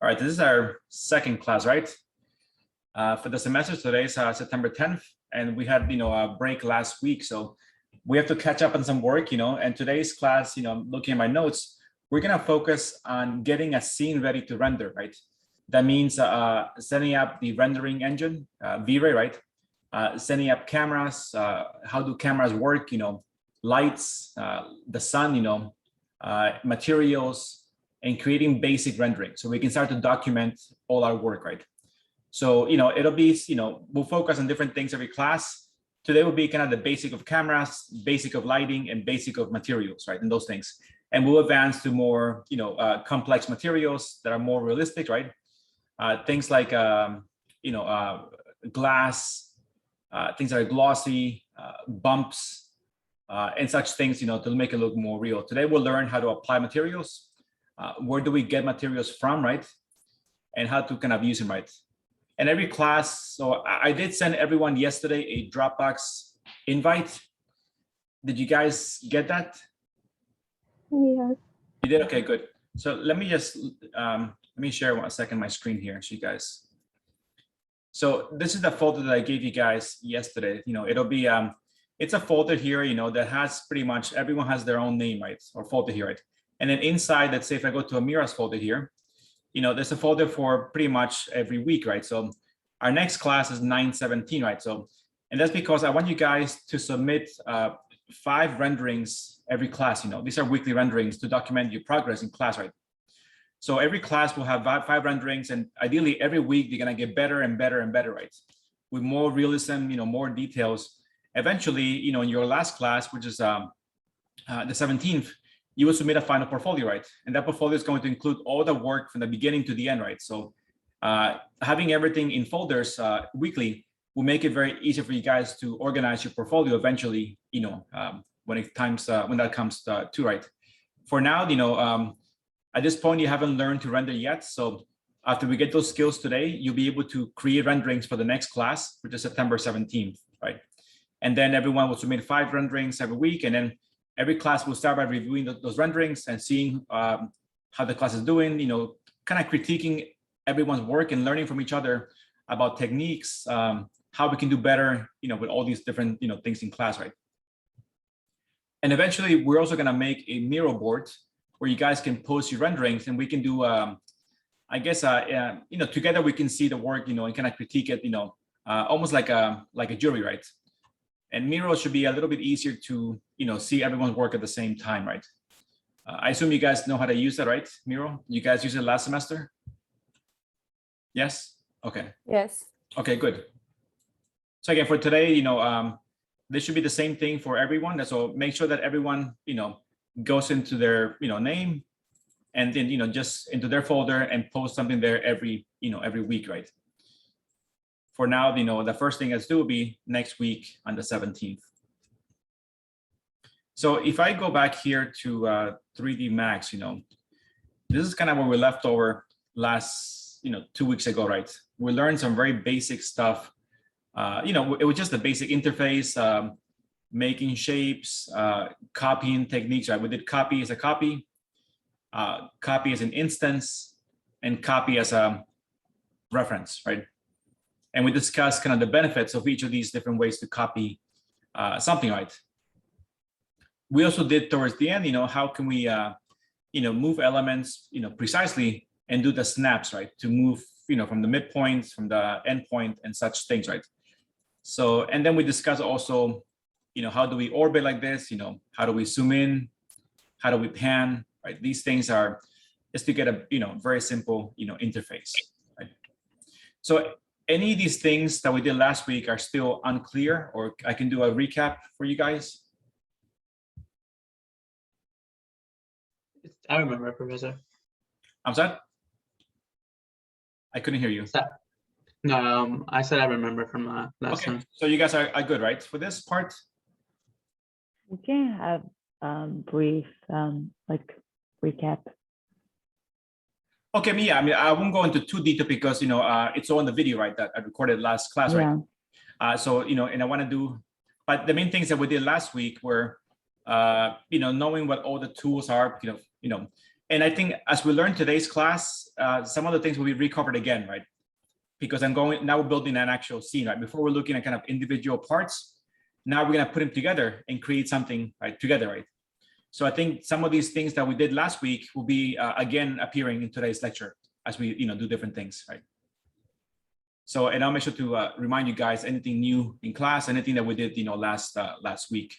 All right, this is our second class, right? For the semester, today is September 10th, and we had, a break last week. So we have to catch up on some work, and today's class, looking at my notes, we're gonna focus on getting a scene ready to render, right? That means setting up the rendering engine, V-Ray, right? Setting up cameras, how do cameras work, lights, the sun, materials, and creating basic rendering. So we can start to document all our work, right? So, it'll be, we'll focus on different things every class. Today will be kind of the basic of cameras, basic of lighting, and basic of materials, right? And those things. And we'll advance to more, complex materials that are more realistic, right? Things like, glass, things that are glossy, bumps, and such things, to make it look more real. Today we'll learn how to apply materials. Where do we get materials from, right? And how to kind of use them, right? And every class, so I did send everyone yesterday a Dropbox invite. Did you guys get that? Yes. You did? Okay, good. So let me just, let me share 1 second my screen here so you guys. So this is the folder that I gave you guys yesterday. It'll be, it's a folder here, that has pretty much, everyone has their own name, right? Or folder here, right? And then inside, let's say if I go to Amira's folder here, there's a folder for pretty much every week, right? So our next class is 9/17, right? So, and that's because I want you guys to submit 5 renderings every class. These are weekly renderings to document your progress in class, right? So every class will have 5 renderings, and ideally every week they're gonna get better and better and better, right? With more realism, more details. Eventually, in your last class, which is the 17th, you will submit a final portfolio, right? And that portfolio is going to include all the work from the beginning to the end, right? So having everything in folders weekly will make it very easy for you guys to organize your portfolio eventually, when that comes to, right? For now, at this point, you haven't learned to render yet. So after we get those skills today, you'll be able to create renderings for the next class, which is September 17th, right? And then everyone will submit 5 renderings every week, and then every class will start by reviewing those renderings and seeing how the class is doing, kind of critiquing everyone's work and learning from each other about techniques, how we can do better, with all these different, things in class, right? And eventually, we're also going to make a Miro board where you guys can post your renderings, and we can do, I guess, together we can see the work, and kind of critique it, almost like a jury, right? And Miro should be a little bit easier to, see everyone's work at the same time, right? I assume you guys know how to use that, right? Miro, you guys used it last semester? Yes? Okay. Yes. Okay, good. So again, for today, this should be the same thing for everyone. So make sure that everyone, goes into their, name, and then, just into their folder and post something there every week, right? For now, the first thing let's do will be next week on the 17th. So if I go back here to 3D Max, this is kind of where we left over last, 2 weeks ago, right? We learned some very basic stuff. It was just the basic interface, making shapes, copying techniques, right? We did copy as a copy, copy as an instance, and copy as a reference, right? And we discussed kind of the benefits of each of these different ways to copy something, right? We also did towards the end, how can we, move elements, precisely, and do the snaps, right? To move, from the midpoint, from the endpoint, and such things, right? So, and then we discussed also, how do we orbit like this? How do we zoom in? How do we pan, right? These things are just to get a, very simple, interface, right? So any of these things that we did last week are still unclear, or I can do a recap for you guys? I remember, Professor. I'm sorry? I couldn't hear you. No, I said I remember from last time. So you guys are good, right, for this part? We can have brief recap. Okay, yeah, I won't go into too detail because, it's all in the video, right, that I recorded last class, right? So, and I want to do, but the main things that we did last week were, knowing what all the tools are, And I think as we learned today's class, some of the things will be recovered again, right? Because now we're building an actual scene, right? Before we're looking at kind of individual parts, now we're gonna put them together and create something right together, right? So I think some of these things that we did last week will be again appearing in today's lecture as we do different things, right? So, and I'll make sure to remind you guys anything new in class, anything that we did last week.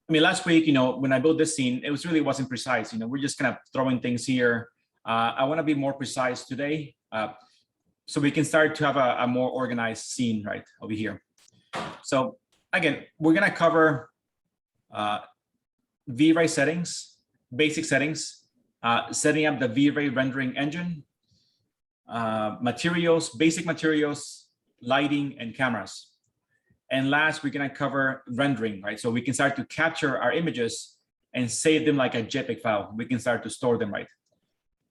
I mean, last week, when I built this scene, it really wasn't precise. We're just kind of throwing things here. I want to be more precise today, so we can start to have a more organized scene right over here. So again, we're gonna cover V-Ray settings, basic settings, setting up the V-Ray rendering engine, materials, basic materials, lighting, and cameras. And last, we're gonna cover rendering, right? So we can start to capture our images and save them like a JPEG file. We can start to store them, right?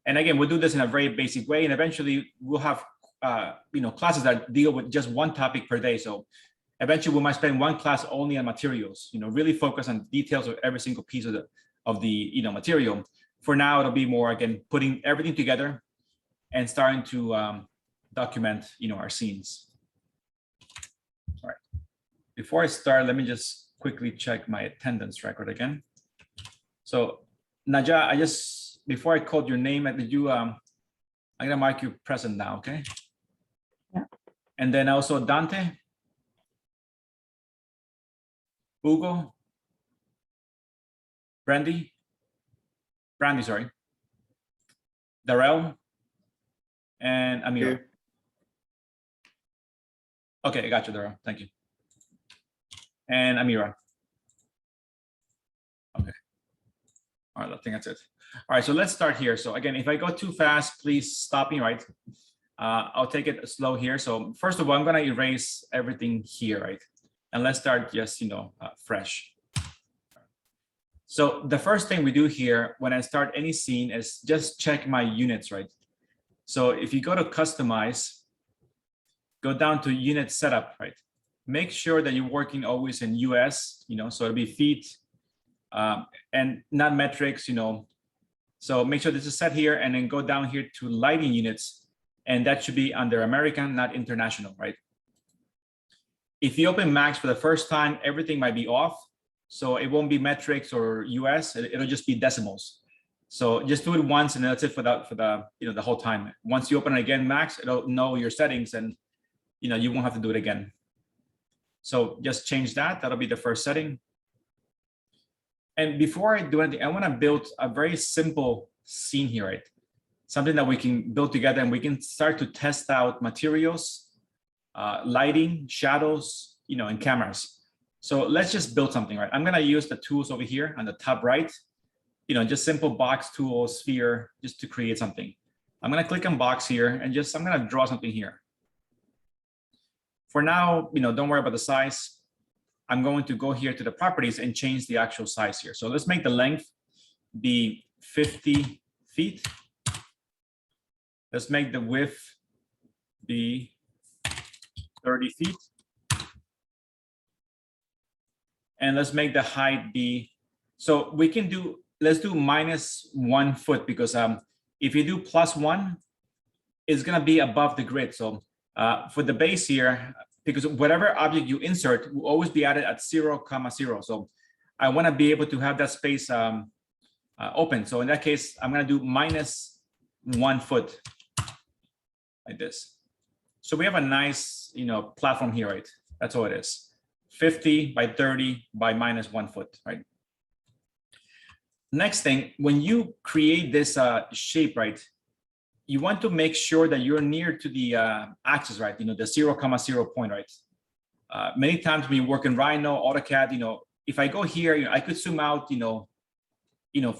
And again, we'll do this in a very basic way, and eventually we'll have classes that deal with just one topic per day. So eventually we might spend one class only on materials, really focus on details of every single piece of the material. For now, it'll be more, again, putting everything together and starting to document, our scenes. All right. Before I start, let me just quickly check my attendance record again. So Naja, before I called your name, did you, I'm gonna mark you present now, okay? Yeah. And then also Dante, Hugo, Brandy, sorry, Darrell, and Amir. Here. Okay, I got you, Darrell. Thank you. And Amira. Okay. All right, I think that's it. All right, so let's start here. So again, if I go too fast, please stop me, right? I'll take it slow here. So first of all, I'm gonna erase everything here, right? And let's start just, fresh. So the first thing we do here when I start any scene is just check my units, right? So if you go to customize, go down to unit setup, right? Make sure that you're working always in US, so it'll be feet and not metrics, So make sure this is set here and then go down here to lighting units, and that should be under American, not international, right? If you open Max for the first time, everything might be off. So it won't be metrics or US, it'll just be decimals. So just do it once and that's it for the whole time. Once you open it again, Max, it'll know your settings and you won't have to do it again. So just change that, that'll be the first setting. And before I do anything, I wanna build a very simple scene here, right? Something that we can build together and we can start to test out materials, lighting, shadows, and cameras. So let's just build something, right? I'm gonna use the tools over here on the top right, just simple box tool, sphere, just to create something. I'm gonna click on box here and I'm gonna draw something here. For now, don't worry about the size. I'm going to go here to the properties and change the actual size here. So let's make the length be 50 feet. Let's make the width be 30 feet. And let's make the height be, so we can do, let's do -1 foot because if you do +1, it's gonna be above the grid. So for the base here, because whatever object you insert will always be added at 0,0. So I wanna be able to have that space open. So in that case, I'm gonna do -1 foot like this. So we have a nice, platform here, right? That's all it is. 50 by 30 by -1 foot, right? Next thing, when you create this shape, right, you want to make sure that you're near to the axis, right? The 0,0 point, right? Many times when you work in Rhino, AutoCAD, if I go here, I could zoom out,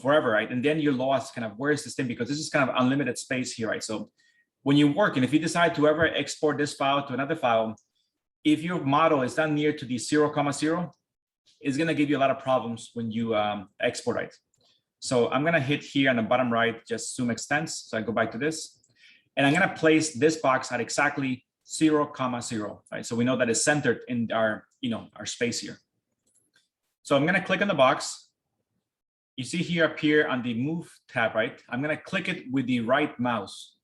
forever, right? And then you're lost kind of, where's this thing? Because this is kind of unlimited space here, right? So when you work, and if you decide to ever export this file to another file, if your model is not near to the 0,0, it's gonna give you a lot of problems when you export it. So I'm gonna hit here on the bottom right, just zoom extents. So I go back to this, and I'm gonna place this box at exactly 0,0, right? So we know that it's centered in our, our space here. So I'm gonna click on the box, you see here up here on the move tab, right? I'm gonna click it with the right mouse,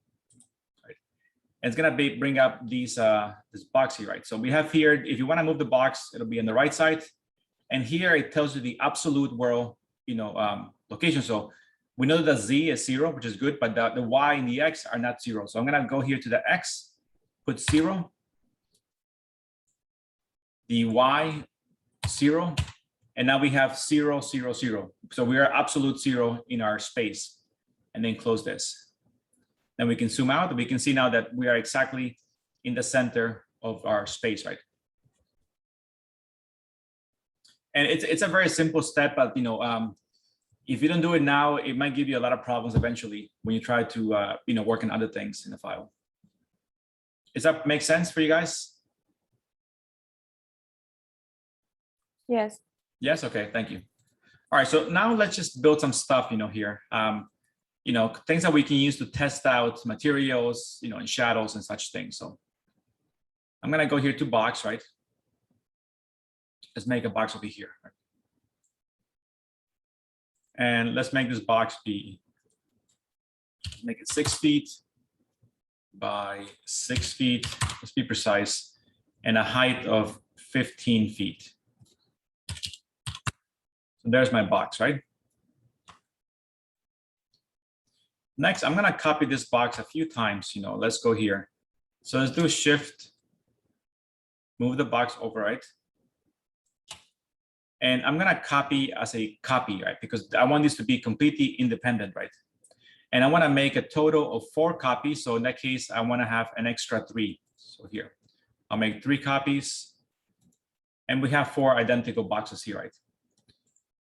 right? And it's gonna bring up these this box here, right? So we have here, if you wanna move the box, it'll be on the right side. And here it tells you the absolute world, location. So we know that the Z is 0, which is good, but the Y and the X are not 0. So I'm gonna go here to the X, put 0, the Y 0, and now we have 0, 0, 0. So we are absolute 0 in our space, and then close this. Then we can zoom out, and we can see now that we are exactly in the center of our space, right? And it's a very simple step, but if you don't do it now, it might give you a lot of problems eventually when you try to work on other things in the file. Does that make sense for you guys? Yes. Yes. Okay. Thank you. All right. So now let's just build some stuff, here. Things that we can use to test out materials, and shadows and such things. So I'm gonna go here to box, right? Let's make a box over here. Right? And let's make this box make it 6 feet by 6 feet. Let's be precise, and a height of 15 feet. So there's my box, right? Next, I'm gonna copy this box a few times, let's go here. So let's do Shift, move the box over, right? And I'm gonna copy as a copy, right? Because I want this to be completely independent, right? And I wanna make a total of 4 copies. So in that case, I wanna have an extra 3. So here, I'll make 3 copies. And we have 4 identical boxes here, right?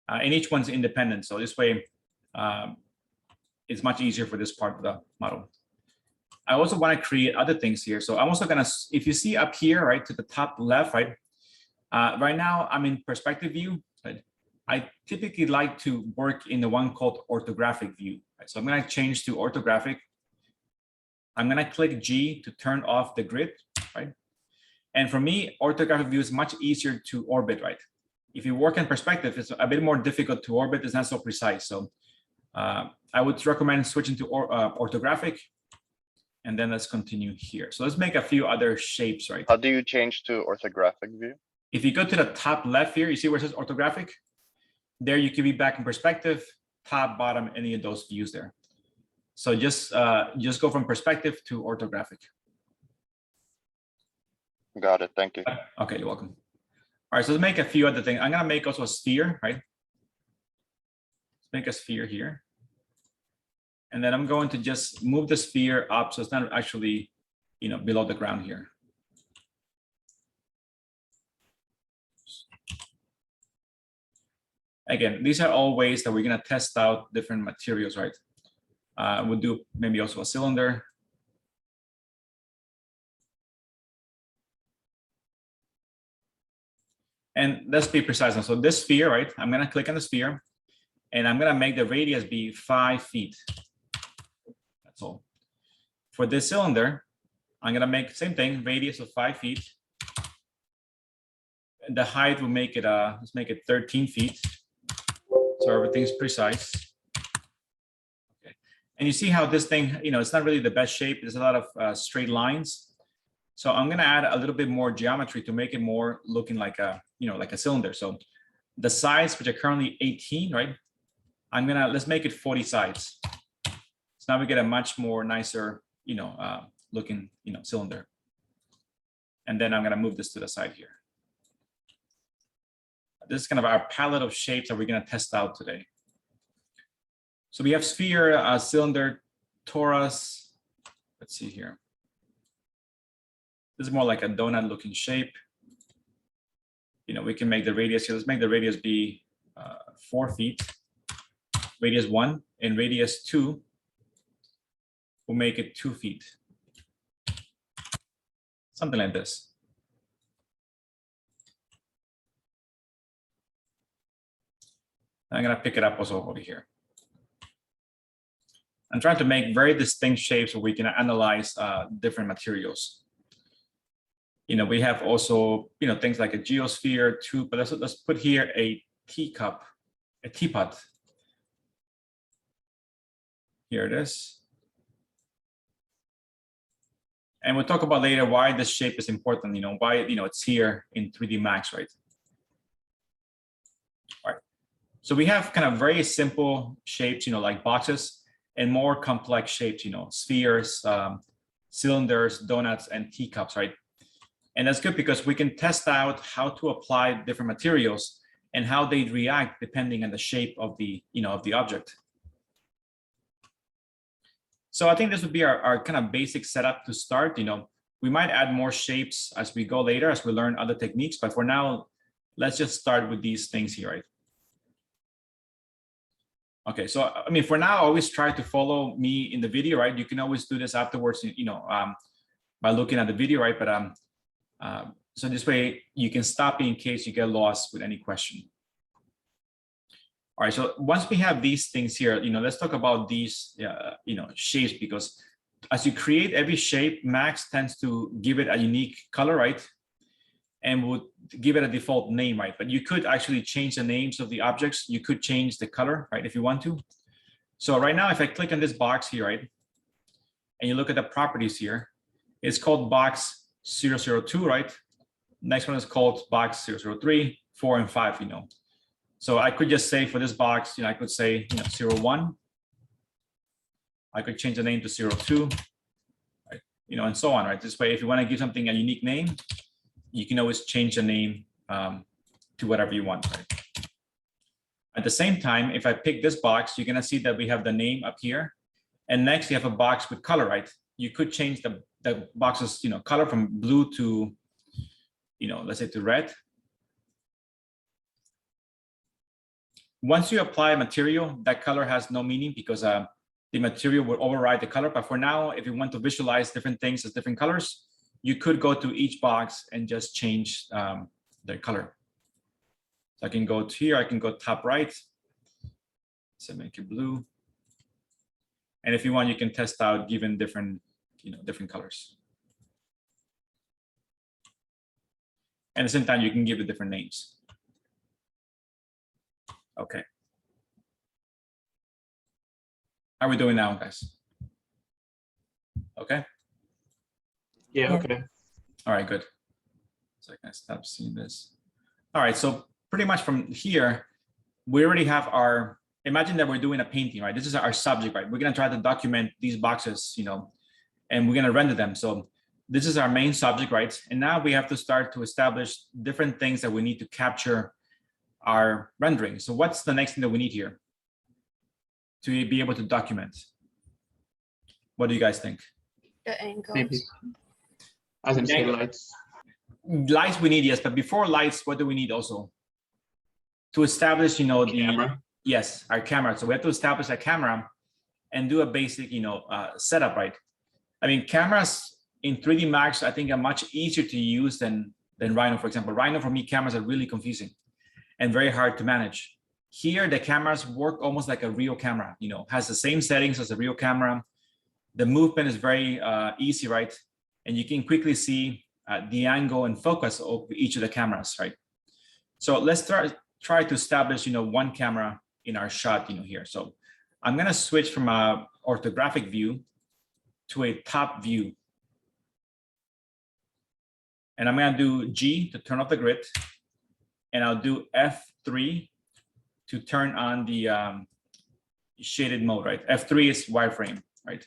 And each one's independent. So this way, it's much easier for this part of the model. I also want to create other things here. So I'm also gonna, if you see up here, right, to the top left, right? Right now I'm in perspective view. Right? I typically like to work in the one called orthographic view. Right? So I'm gonna change to orthographic. I'm gonna click G to turn off the grid, right? And for me, orthographic view is much easier to orbit, right? If you work in perspective, it's a bit more difficult to orbit. It's not so precise. So I would recommend switching to orthographic. And then let's continue here. So let's make a few other shapes, right? How do you change to orthographic view? If you go to the top left here, you see where it says orthographic? There you can be back in perspective, top, bottom, any of those views there. So just go from perspective to orthographic. Got it. Thank you. Okay, you're welcome. All right, so let's make a few other things. I'm gonna make also a sphere, right? Let's make a sphere here. And then I'm going to just move the sphere up so it's not actually, below the ground here. Again, these are all ways that we're gonna test out different materials, right? We'll do maybe also a cylinder. And let's be precise. So this sphere, right? I'm gonna click on the sphere and I'm gonna make the radius be 5 feet. That's all. For this cylinder, I'm gonna make the same thing, radius of 5 feet. And the height will make it, let's make it 13 feet. So everything's precise. Okay. And you see how this thing, it's not really the best shape. There's a lot of straight lines. So I'm gonna add a little bit more geometry to make it more looking like a, like a cylinder. So the sides, which are currently 18, right? Let's make it 40 sides. So now we get a much more nicer, looking, cylinder. And then I'm gonna move this to the side here. This is kind of our palette of shapes that we're gonna test out today. So we have sphere, cylinder, torus. Let's see here. This is more like a donut looking shape. We can make the radius here. Let's make the radius be 4 feet. Radius 1 and radius 2. We'll make it 2 feet. Something like this. I'm gonna pick it up also over here. I'm trying to make very distinct shapes so we can analyze different materials. We have also, things like a geosphere too, but let's put here a teapot. Here it is. And we'll talk about later why this shape is important, why, it's here in 3D Max, right? All right. So we have kind of very simple shapes, like boxes, and more complex shapes, spheres, cylinders, donuts, and teacups, right? And that's good because we can test out how to apply different materials and how they react depending on the shape of the, of the object. So I think this would be our kind of basic setup to start. We might add more shapes as we go later, as we learn other techniques, but for now, let's just start with these things here, right? Okay, so I mean, for now, always try to follow me in the video, right? You can always do this afterwards, by looking at the video, right? But so this way you can stop me in case you get lost with any question. All right, so once we have these things here, let's talk about these, shapes, because as you create every shape, Max tends to give it a unique color, right? And would give it a default name, right? But you could actually change the names of the objects. You could change the color, right, if you want to. So right now, if I click on this box here, right, and you look at the properties here, it's called box 002, right? Next one is called box 003, 4, and 5, So I could just say for this box, I could say, 01. I could change the name to 02, right? And so on, right? This way, if you want to give something a unique name, you can always change the name to whatever you want, right? At the same time, if I pick this box, you're going to see that we have the name up here. And next, you have a box with color, right? You could change the box's, color from blue to, let's say to red. Once you apply a material, that color has no meaning because the material will override the color. But for now, if you want to visualize different things as different colors, you could go to each box and just change their color. So I can go to here, I can go top right. So make it blue. And if you want, you can test out given different, different colors. And at the same time, you can give it different names. Okay. How are we doing now, guys? Okay. Yeah, Yeah. okay. All right, good. So I can stop seeing this. All right, so pretty much from here, we already have our, imagine that we're doing a painting, right? This is our subject, right? We're gonna try to document these boxes, and we're gonna render them. So this is our main subject, right? And now we have to start to establish different things that we need to capture our rendering. So what's the next thing that we need here to be able to document? What do you guys think? The angles. Maybe. As in say lights. Lights we need, yes, but before lights, what do we need also? To establish, the Camera. yes, our camera. So we have to establish a camera and do a basic, setup, right? I mean, cameras in 3D Max, I think are much easier to use than Rhino, for example. Rhino, for me, cameras are really confusing and very hard to manage. Here, the cameras work almost like a real camera, has the same settings as a real camera. The movement is very easy, right? And you can quickly see the angle and focus of each of the cameras, right? So let's try to establish, one camera in our shot, here. So I'm gonna switch from a orthographic view to a top view. And I'm gonna do G to turn off the grid. And I'll do F3 to turn on the shaded mode, right? F3 is wireframe, right?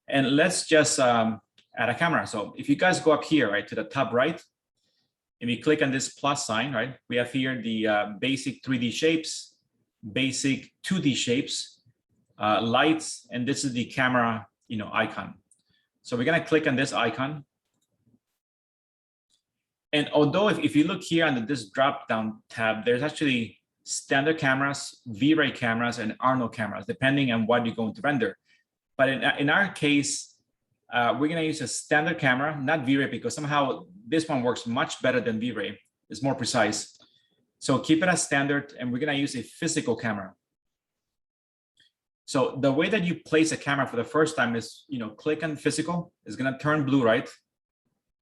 And let's just add a camera. So if you guys go up here, right, to the top right, and we click on this plus sign, right, we have here the basic 3D shapes, basic 2D shapes, lights, and this is the camera, icon. So we're gonna click on this icon. And although if you look here under this drop-down tab, there's actually standard cameras, V-Ray cameras, and Arnold cameras, depending on what you're going to render. But in our case, we're gonna use a standard camera, not V-Ray, because somehow this one works much better than V-Ray. It's more precise. So keep it as standard, and we're gonna use a physical camera. So the way that you place a camera for the first time is, click on physical. It's gonna turn blue, right?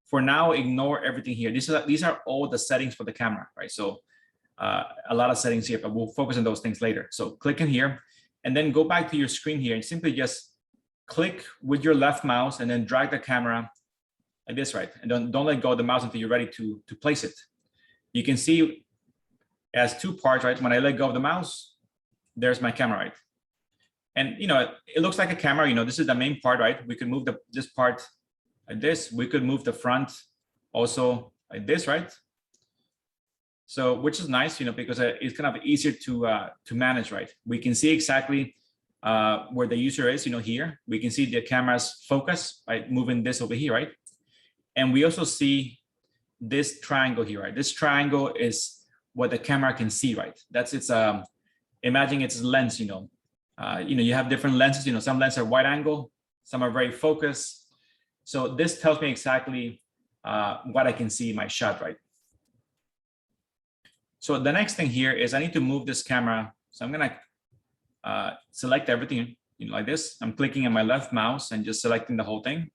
For now, ignore everything here. These are all the settings for the camera, right? So a lot of settings here, but we'll focus on those things later. So click in here. and then go back to your screen here and simply just click with your left mouse and then drag the camera like this, right? And don't let go of the mouse until you're ready to place it. You can see it has two parts, right? When I let go of the mouse, there's my camera, right? And it looks like a camera, this is the main part, right? We could move this part like this. We could move the front also like this, right? So, which is nice, because it's kind of easier to manage, right? We can see exactly where the user is, here. We can see the camera's focus, right? Moving this over here, right? And we also see this triangle here, right? This triangle is what the camera can see, right? That's its, imagine its lens, you have different lenses, some lenses are wide angle, some are very focused. So this tells me exactly what I can see in my shot, right? So the next thing here is I need to move this camera. So I'm gonna select everything like this. I'm clicking on my left mouse and just selecting the whole thing.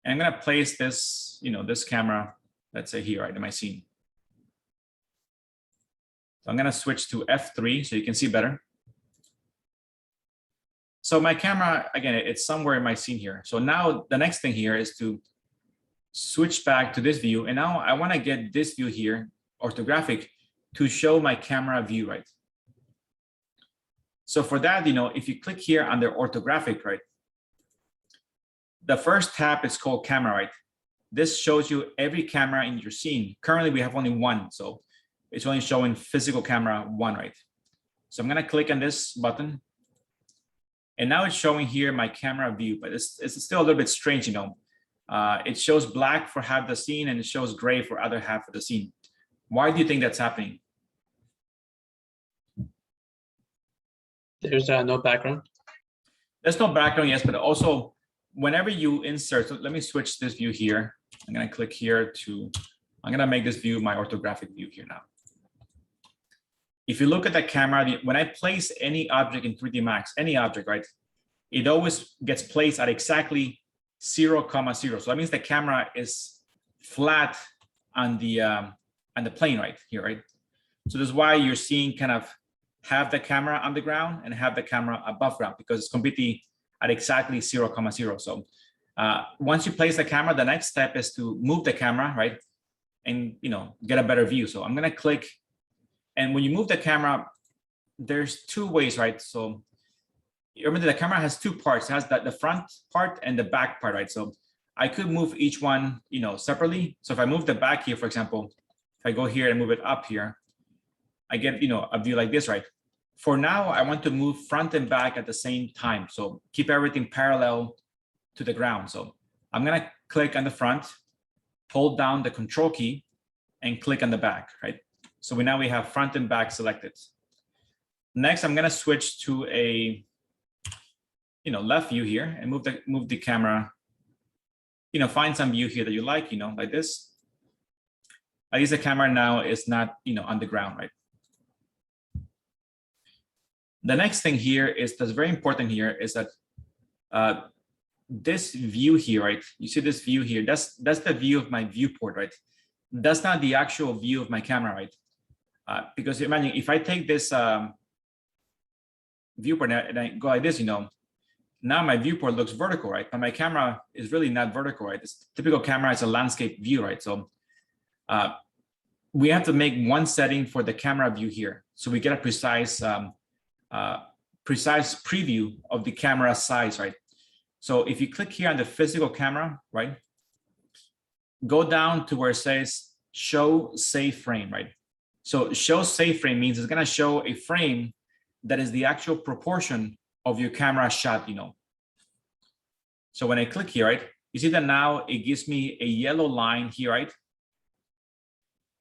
And I'm gonna place this, this camera, let's say here, right, in my scene. So I'm gonna switch to F3 so you can see better. So my camera, again, it's somewhere in my scene here. So now the next thing here is to switch back to this view. And now I wanna get this view here, orthographic, to show my camera view, right? So for that, if you click here under orthographic, right? The first tab is called camera, right? This shows you every camera in your scene. Currently, we have only one, so it's only showing physical camera 1, right? So I'm gonna click on this button. And now it's showing here my camera view, but it's still a little bit strange, It shows black for half the scene and it shows gray for other half of the scene. Why do you think that's happening? There's no background. There's no background, yes, but also whenever you insert, so let me switch this view here. I'm gonna click here I'm gonna make this view my orthographic view here now. If you look at the camera, when I place any object in 3D Max, any object, right, it always gets placed at exactly 0,0. So that means the camera is flat on the plane right here, right? So this is why you're seeing kind of have the camera on the ground and have the camera above ground, because it's completely at exactly 0,0. So once you place the camera, the next step is to move the camera, right? And get a better view. So I'm gonna click, and when you move the camera, there's two ways, right? So remember the camera has two parts. It has the front part and the back part, right? So I could move each one, separately. So if I move the back here, for example, if I go here and move it up here, I get, a view like this, right? For now, I want to move front and back at the same time. So keep everything parallel to the ground. So I'm gonna click on the front, hold down the control key and click on the back, right? So now we have front and back selected. Next, I'm gonna switch to a, left view here and move the camera, find some view here that you like, like this. At least the camera now is not, on the ground, right? The next thing here is that's very important here is that this view here, right? You see this view here, that's the view of my viewport, right? That's not the actual view of my camera, right? Because imagine if I take this viewport and I go like this, now my viewport looks vertical, right? But my camera is really not vertical, right? This typical camera is a landscape view, right? So we have to make one setting for the camera view here. So we get a precise preview of the camera size, right? So if you click here on the physical camera, right? Go down to where it says show save frame, right? So show save frame means it's gonna show a frame that is the actual proportion of your camera shot, So when I click here, right? You see that now it gives me a yellow line here, right?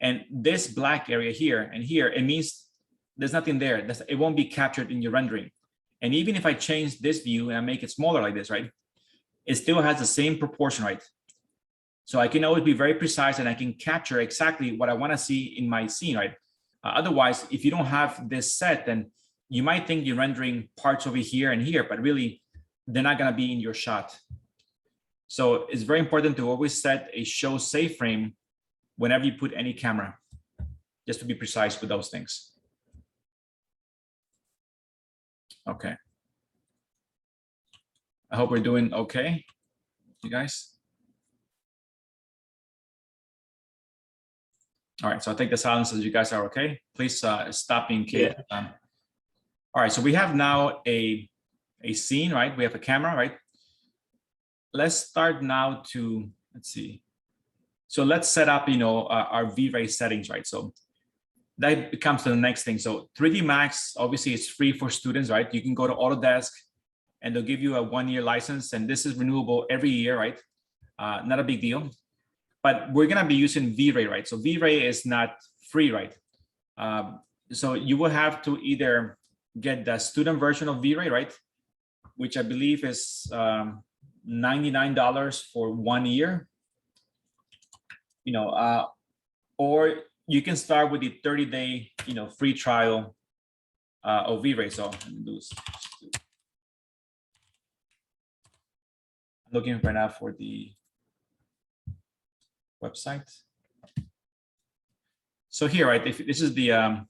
And this black area here and here, it means there's nothing there. It won't be captured in your rendering. And even if I change this view and I make it smaller like this, right? It still has the same proportion, right? So I can always be very precise and I can capture exactly what I want to see in my scene, right? Otherwise, if you don't have this set, then you might think you're rendering parts over here and here, but really they're not going to be in your shot. So it's very important to always set a show save frame whenever you put any camera, just to be precise with those things. Okay. I hope we're doing okay, you guys. All right, so I think the silence says you guys are okay. Please stop me in case. All right, so we have now a scene, right? We have a camera, right? Let's start now to, let's see. So let's set up, our V-Ray settings, right? So that becomes the next thing. So 3D Max, obviously it's free for students, right? You can go to Autodesk and they'll give you a 1-year license, and this is renewable every year, right? Not a big deal. But we're gonna be using V-Ray, right? So V-Ray is not free, right? So you will have to either get the student version of V-Ray, right? Which I believe is $99 for 1 year. Or you can start with the 30-day, free trial of V-Ray. So I'm looking right now for the website. So here, right, if this is the,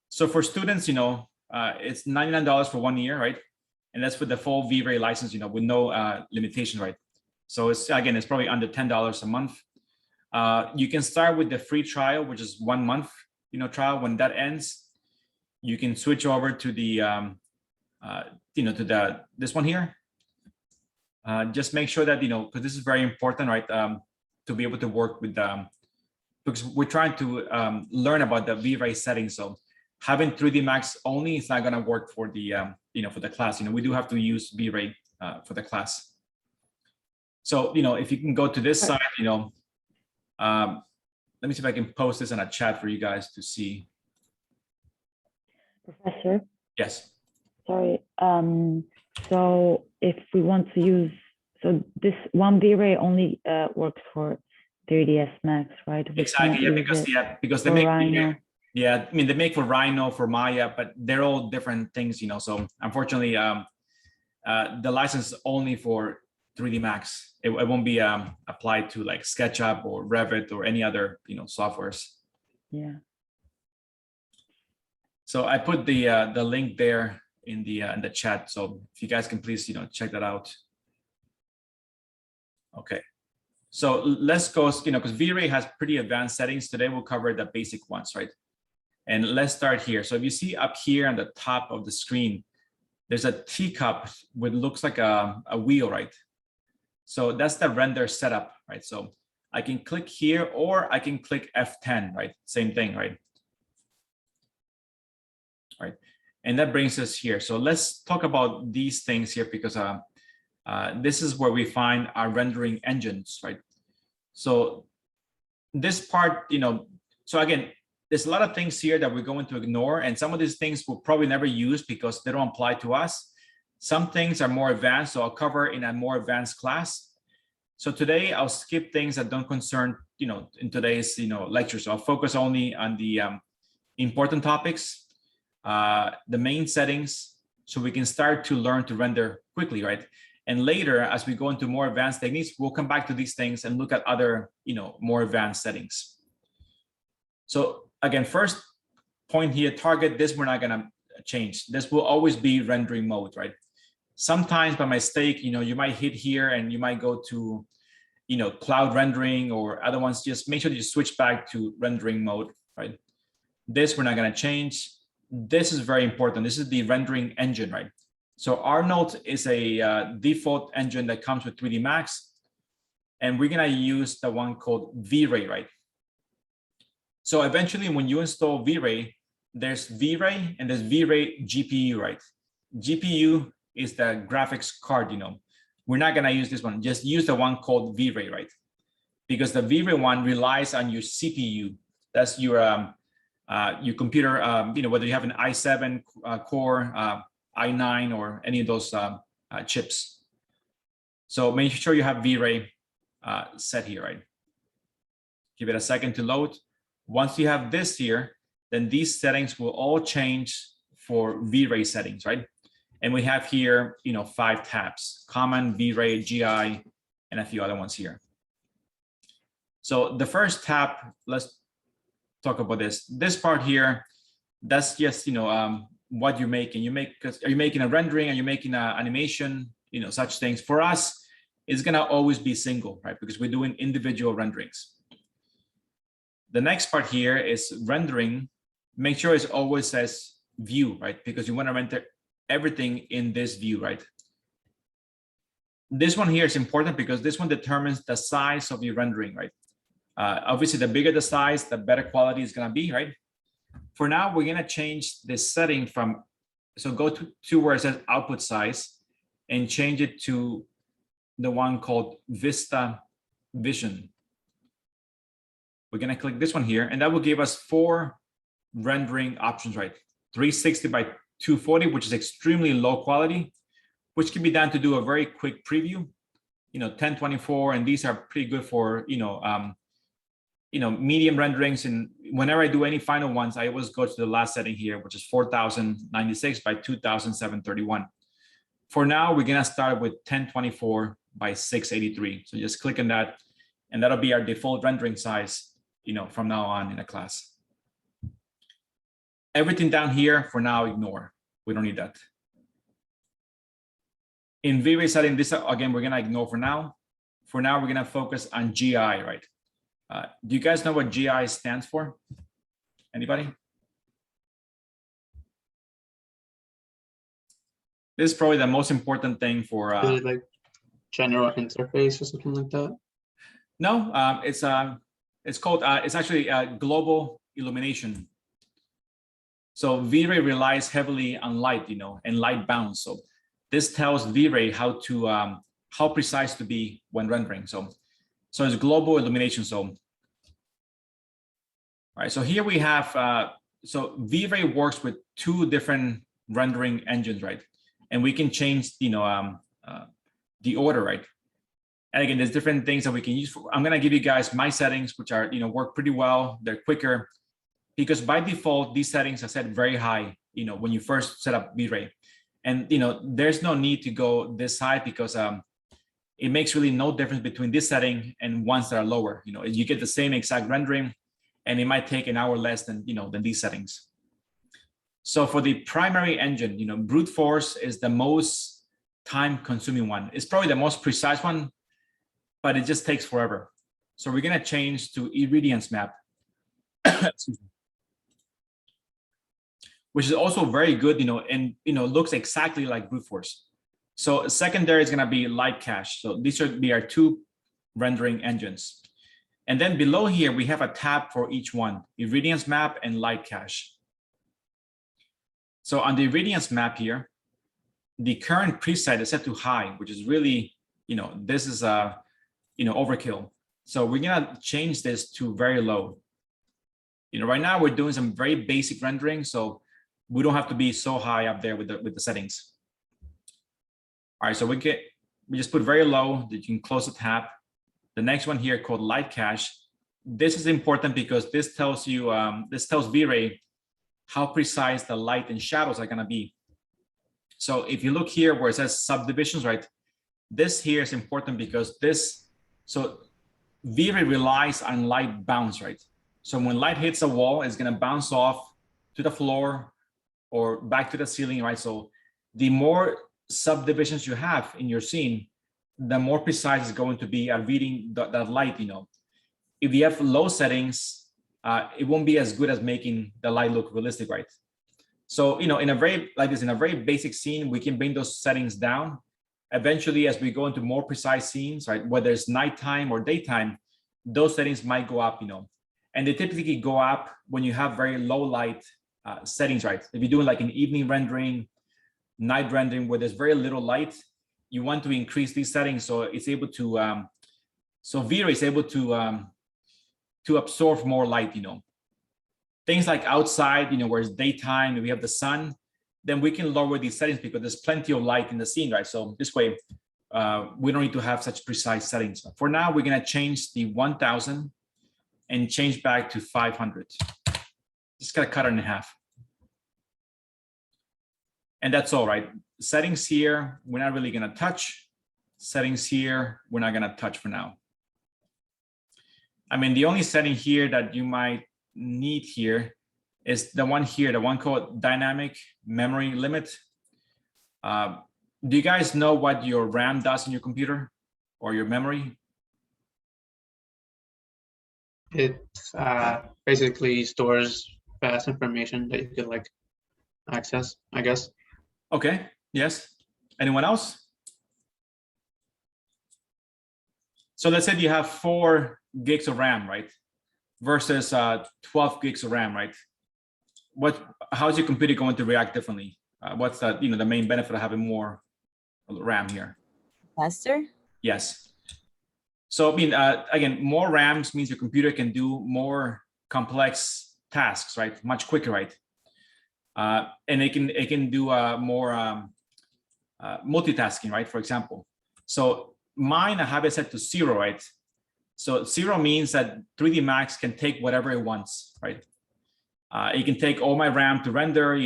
so for students, it's $99 for 1 year, right? And that's with the full V-Ray license, with no limitation, right? So it's probably under $10 a month. You can start with the free trial, which is 1 month, trial. When that ends, you can switch over to the, this one here. Just make sure that, because this is very important, right? To be able to work with because we're trying to learn about the V-Ray settings. So having 3D Max only is not going to work for the for the class. We do have to use V-Ray for the class. So if you can go to this side, let me see if I can post this in a chat for you guys to see. Professor, Yes. sorry. So if we want to use, so this one V-Ray only works for 3ds Max, right? We Exactly. Yeah, because they make Rhino. Yeah, I mean, they make for Rhino, for Maya, but they're all different things, So unfortunately, the license is only for 3D Max. It won't be applied to like SketchUp or Revit or any other, softwares. Yeah. So I put the link there in the chat. So if you guys can please, check that out. Okay. So let's go, because V-Ray has pretty advanced settings. Today we'll cover the basic ones, right? And let's start here. So if you see up here on the top of the screen, there's a teacup which looks like a wheel, right? So that's the render setup, right? So I can click here or I can click F10, right? Same thing, right? Right. And that brings us here. So let's talk about these things here because this is where we find our rendering engines, right? So this part, so again, there's a lot of things here that we're going to ignore, and some of these things we'll probably never use because they don't apply to us. Some things are more advanced, so I'll cover in a more advanced class. So today I'll skip things that don't concern, in today's, lecture. So I'll focus only on the important topics, the main settings, so we can start to learn to render quickly, right? And later, as we go into more advanced techniques, we'll come back to these things and look at other, more advanced settings. So again, first point here, target, this we're not gonna change. This will always be rendering mode, right? Sometimes by mistake, you might hit here and you might go to, cloud rendering or other ones. Just make sure that you switch back to rendering mode, right? This we're not gonna change. This is very important. This is the rendering engine, right? So Arnold is a default engine that comes with 3D Max, and we're gonna use the one called V-Ray, right? So eventually when you install V-Ray, there's V-Ray and there's V-Ray GPU, right? GPU is the graphics card, We're not gonna use this one, just use the one called V-Ray, right? Because the V-Ray one relies on your CPU. That's your computer, whether you have an i7 core, i9 or any of those chips. So make sure you have V-Ray set here, right? Give it a second to load. Once you have this here, then these settings will all change for V-Ray settings, right? And we have here, 5 tabs: Common, V-Ray, GI, and a few other ones here. So the first tab, let's talk about this. This part here, that's just, what you're making. Are you making a rendering? Are you making an animation? Such things. For us, it's gonna always be single, right? Because we're doing individual renderings. The next part here is rendering. Make sure it always says view, right? Because you want to render everything in this view, right? This one here is important because this one determines the size of your rendering, right? Obviously, the bigger the size, the better quality is going to be, right? For now, we're going to change this setting from, so go to where it says output size and change it to the one called Vista Vision. We're going to click this one here, and that will give us 4 rendering options, right? 360 by 240, which is extremely low quality, which can be done to do a very quick preview. 1024, and these are pretty good for medium renderings. And whenever I do any final ones, I always go to the last setting here, which is 4096 by 2731. For now, we're gonna start with 1024 by 683. So just click on that, and that'll be our default rendering size, from now on in a class. Everything down here for now, ignore. We don't need that. In V-Ray setting, this again, we're gonna ignore for now. For now, we're gonna focus on GI, right? Do you guys know what GI stands for? Anybody? This is probably the most important thing for. Is it like general interface or something like that? No, it's called. It's actually global illumination. So V-Ray relies heavily on light, and light bounds. So this tells V-Ray how precise to be when rendering. So it's global illumination. So, all right. So here we have. So V-Ray works with 2 different rendering engines, right? And we can change, the order, right? And again, there's different things that we can use. I'm gonna give you guys my settings, which are, work pretty well. They're quicker. Because by default, these settings are set very high, when you first set up V-Ray. And, there's no need to go this high because it makes really no difference between this setting and ones that are lower. You get the same exact rendering, and it might take an hour less than, than these settings. So for the primary engine, brute force is the most time-consuming one. It's probably the most precise one, but it just takes forever. So we're gonna change to Irradiance map. Excuse me. Which is also very good, and looks exactly like brute force. So secondary is going to be light cache. So these are our 2 rendering engines. And then below here, we have a tab for each one, Irradiance map and light cache. So on the Irradiance map here, the current preset is set to high, which is really, this is overkill. So we're going to change this to very low. Right now we're doing some very basic rendering, so we don't have to be so high up there with the settings. All right, so we just put very low that you can close the tab. The next one here called light cache. This is important because this tells you, this tells V-Ray how precise the light and shadows are gonna be. So if you look here where it says subdivisions, right? This here is important because so V-Ray relies on light bounce, right? So when light hits a wall, it's gonna bounce off to the floor or back to the ceiling, right? So the more subdivisions you have in your scene, the more precise it's going to be at reading that light, If you have low settings, it won't be as good as making the light look realistic, right? So, in a very basic scene, we can bring those settings down. Eventually, as we go into more precise scenes, right, whether it's nighttime or daytime, those settings might go up, and they typically go up when you have very low light settings, right? If you're doing like an evening rendering, night rendering where there's very little light, you want to increase these settings so it's able to, so V-Ray is able to absorb more light, Things like outside, where it's daytime and we have the sun, then we can lower these settings because there's plenty of light in the scene, right? So this way, we don't need to have such precise settings. For now, we're gonna change the 1000 and change back to 500. Just gotta cut it in half. And that's all, right? Settings here, we're not really gonna touch. Settings here, we're not gonna touch for now. I mean, the only setting here that you might need here is the one here, the one called dynamic memory limit. Do you guys know what your RAM does in your computer or your memory? It basically stores fast information that you could like access, I guess. Okay, yes. Anyone else? So let's say you have 4 gigs of RAM, right? Versus 12 gigs of RAM, right? How's your computer going to react differently? What's the main benefit of having more RAM here? Faster? Yes. So I mean, again, more RAMs means your computer can do more complex tasks, right? Much quicker, right? And it can do more multitasking, right? For example, so mine I have it set to 0, right? So 0 means that 3D Max can take whatever it wants, right? It can take all my RAM to render,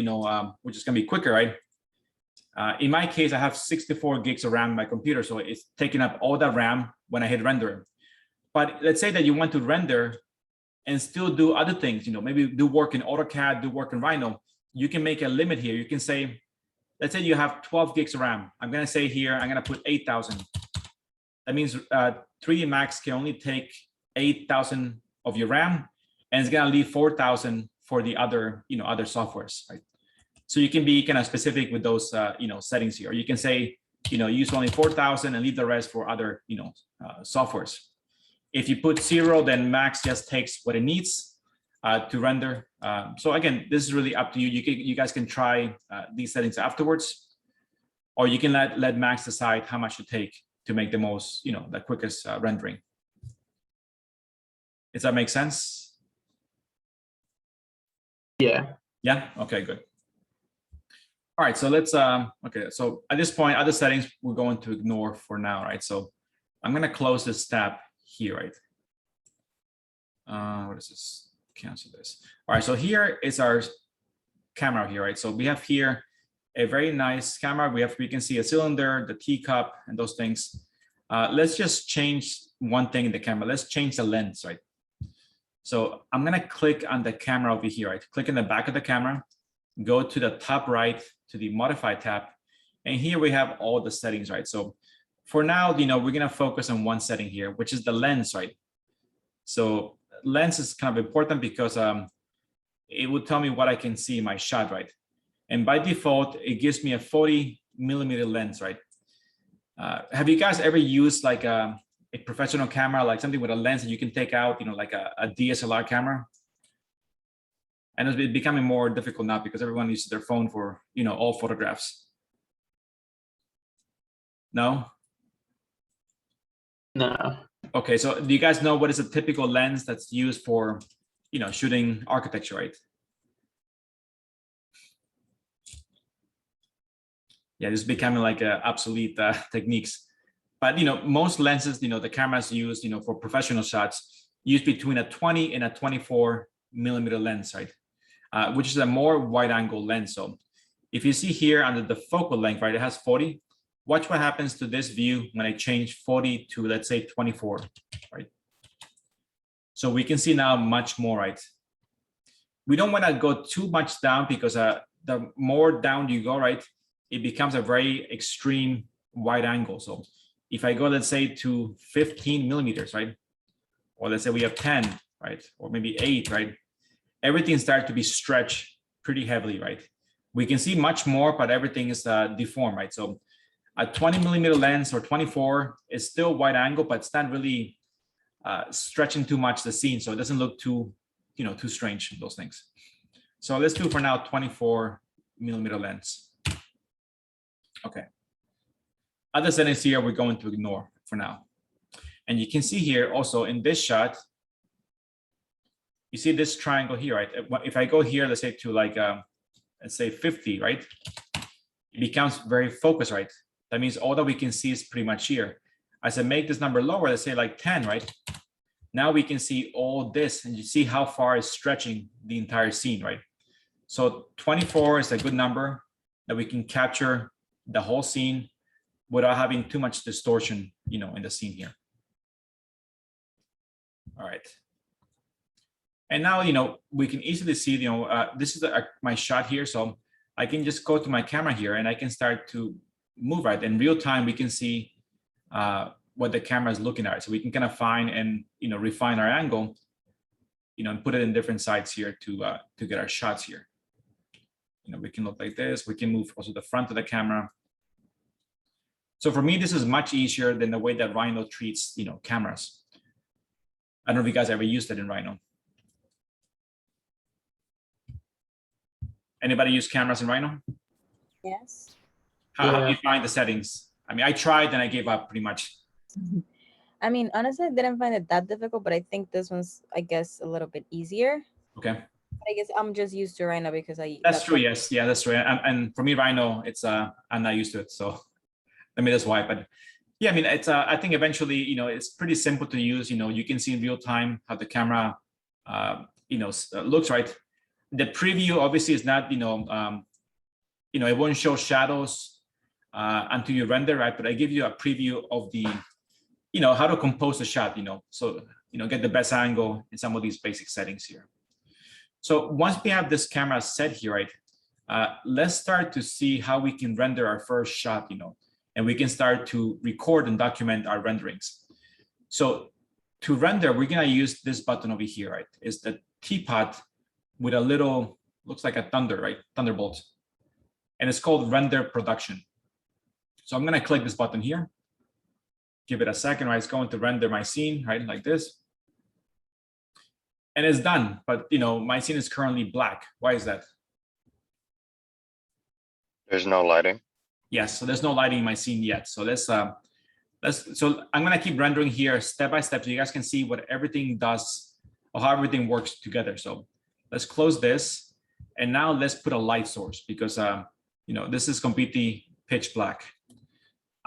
which is gonna be quicker, right? In my case, I have 64 gigs of RAM in my computer, so it's taking up all that RAM when I hit render. But let's say that you want to render and still do other things, maybe do work in AutoCAD, do work in Rhino. You can make a limit here. You can say, let's say you have 12 gigs of RAM. I'm gonna say here, I'm gonna put 8,000. That means 3D Max can only take 8,000 of your RAM, and it's gonna leave 4,000 for the other, other softwares, right? So you can be kind of specific with those, settings here. You can say, use only 4,000 and leave the rest for other, softwares. If you put 0, then Max just takes what it needs to render. So again, this is really up to you. You guys can try these settings afterwards, or you can let Max decide how much to take to make the most, the quickest rendering. Does that make sense? Yeah. Yeah. Okay. Good. All right, so let's, okay, so at this point, other settings we're going to ignore for now, right? So I'm gonna close this tab here, right? What is this? Cancel this. All right, so here is our camera here, right? So we have here a very nice camera. We can see a cylinder, the teacup, and those things. Let's just change one thing in the camera. Let's change the lens, right? So I'm gonna click on the camera over here, right? Click in the back of the camera, go to the top right to the modify tab, and here we have all the settings, right? So for now, we're gonna focus on one setting here, which is the lens, right? So lens is kind of important because it will tell me what I can see in my shot, right? And by default, it gives me a 40mm lens, right? Have you guys ever used like a professional camera, like something with a lens that you can take out, like a DSLR camera? And it's becoming more difficult now because everyone uses their phone for, all photographs. No? No. Okay, so do you guys know what is a typical lens that's used for, shooting architecture, right? Yeah, this is becoming like obsolete techniques. But, most lenses, the cameras used, for professional shots use between a 20 and a 24mm lens, right? Which is a more wide angle lens. So if you see here under the focal length, right, it has 40. Watch what happens to this view when I change 40 to, let's say, 24, right? So we can see now much more, right? We don't want to go too much down because the more down you go, right, it becomes a very extreme wide angle. So if I go, let's say, to 15mm, right? Or let's say we have 10, right? Or maybe 8, right? Everything starts to be stretched pretty heavily, right? We can see much more, but everything is deformed, right? So a 20mm lens or 24 is still wide angle, but it's not really stretching too much the scene. So it doesn't look too, too strange, those things. So let's do for now 24mm lens. Okay. Other settings here we're going to ignore for now. And you can see here also in this shot, you see this triangle here, right? If I go here, let's say to like, let's say 50, right? It becomes very focused, right? That means all that we can see is pretty much here. As I make this number lower, let's say like 10, right? Now we can see all this and you see how far it's stretching the entire scene, right? So 24 is a good number that we can capture the whole scene without having too much distortion, in the scene here. All right. And now, we can easily see, this is my shot here. So I can just go to my camera here and I can start to move, right? In real time, we can see what the camera is looking at. So we can kind of find and, refine our angle, and put it in different sides here to get our shots here. We can look like this. We can move also the front of the camera. So for me, this is much easier than the way that Rhino treats, cameras. I don't know if you guys ever used it in Rhino. Anybody use cameras in Rhino? Yes. How do you Yeah. find the settings? I mean, I tried and I gave up pretty much. I mean, honestly, I didn't find it that difficult, but I think this one's, I guess, a little bit easier. Okay, But I guess I'm just used to Rhino because that's true. what- Yes, yeah, that's true. And for me, Rhino, it's I'm not used to it, so I mean that's why. But yeah, I mean, it's I think eventually, it's pretty simple to use. You can see in real time how the camera, looks, right. The preview obviously is not, it won't show shadows until you render, right? But I give you a preview of the, how to compose a shot, so, get the best angle in some of these basic settings here. So once we have this camera set here, right, let's start to see how we can render our first shot, and we can start to record and document our renderings. So to render, we're gonna use this button over here, right? It's the teapot with a little, looks like a thunder, right? Thunderbolt. And it's called render production. So I'm gonna click this button here. Give it a second, right? It's going to render my scene, right? Like this. And it's done, but my scene is currently black. Why is that? There's no lighting. Yes, so there's no lighting in my scene yet. So so I'm gonna keep rendering here step by step so you guys can see what everything does or how everything works together. So let's close this. And now let's put a light source because this is completely pitch black.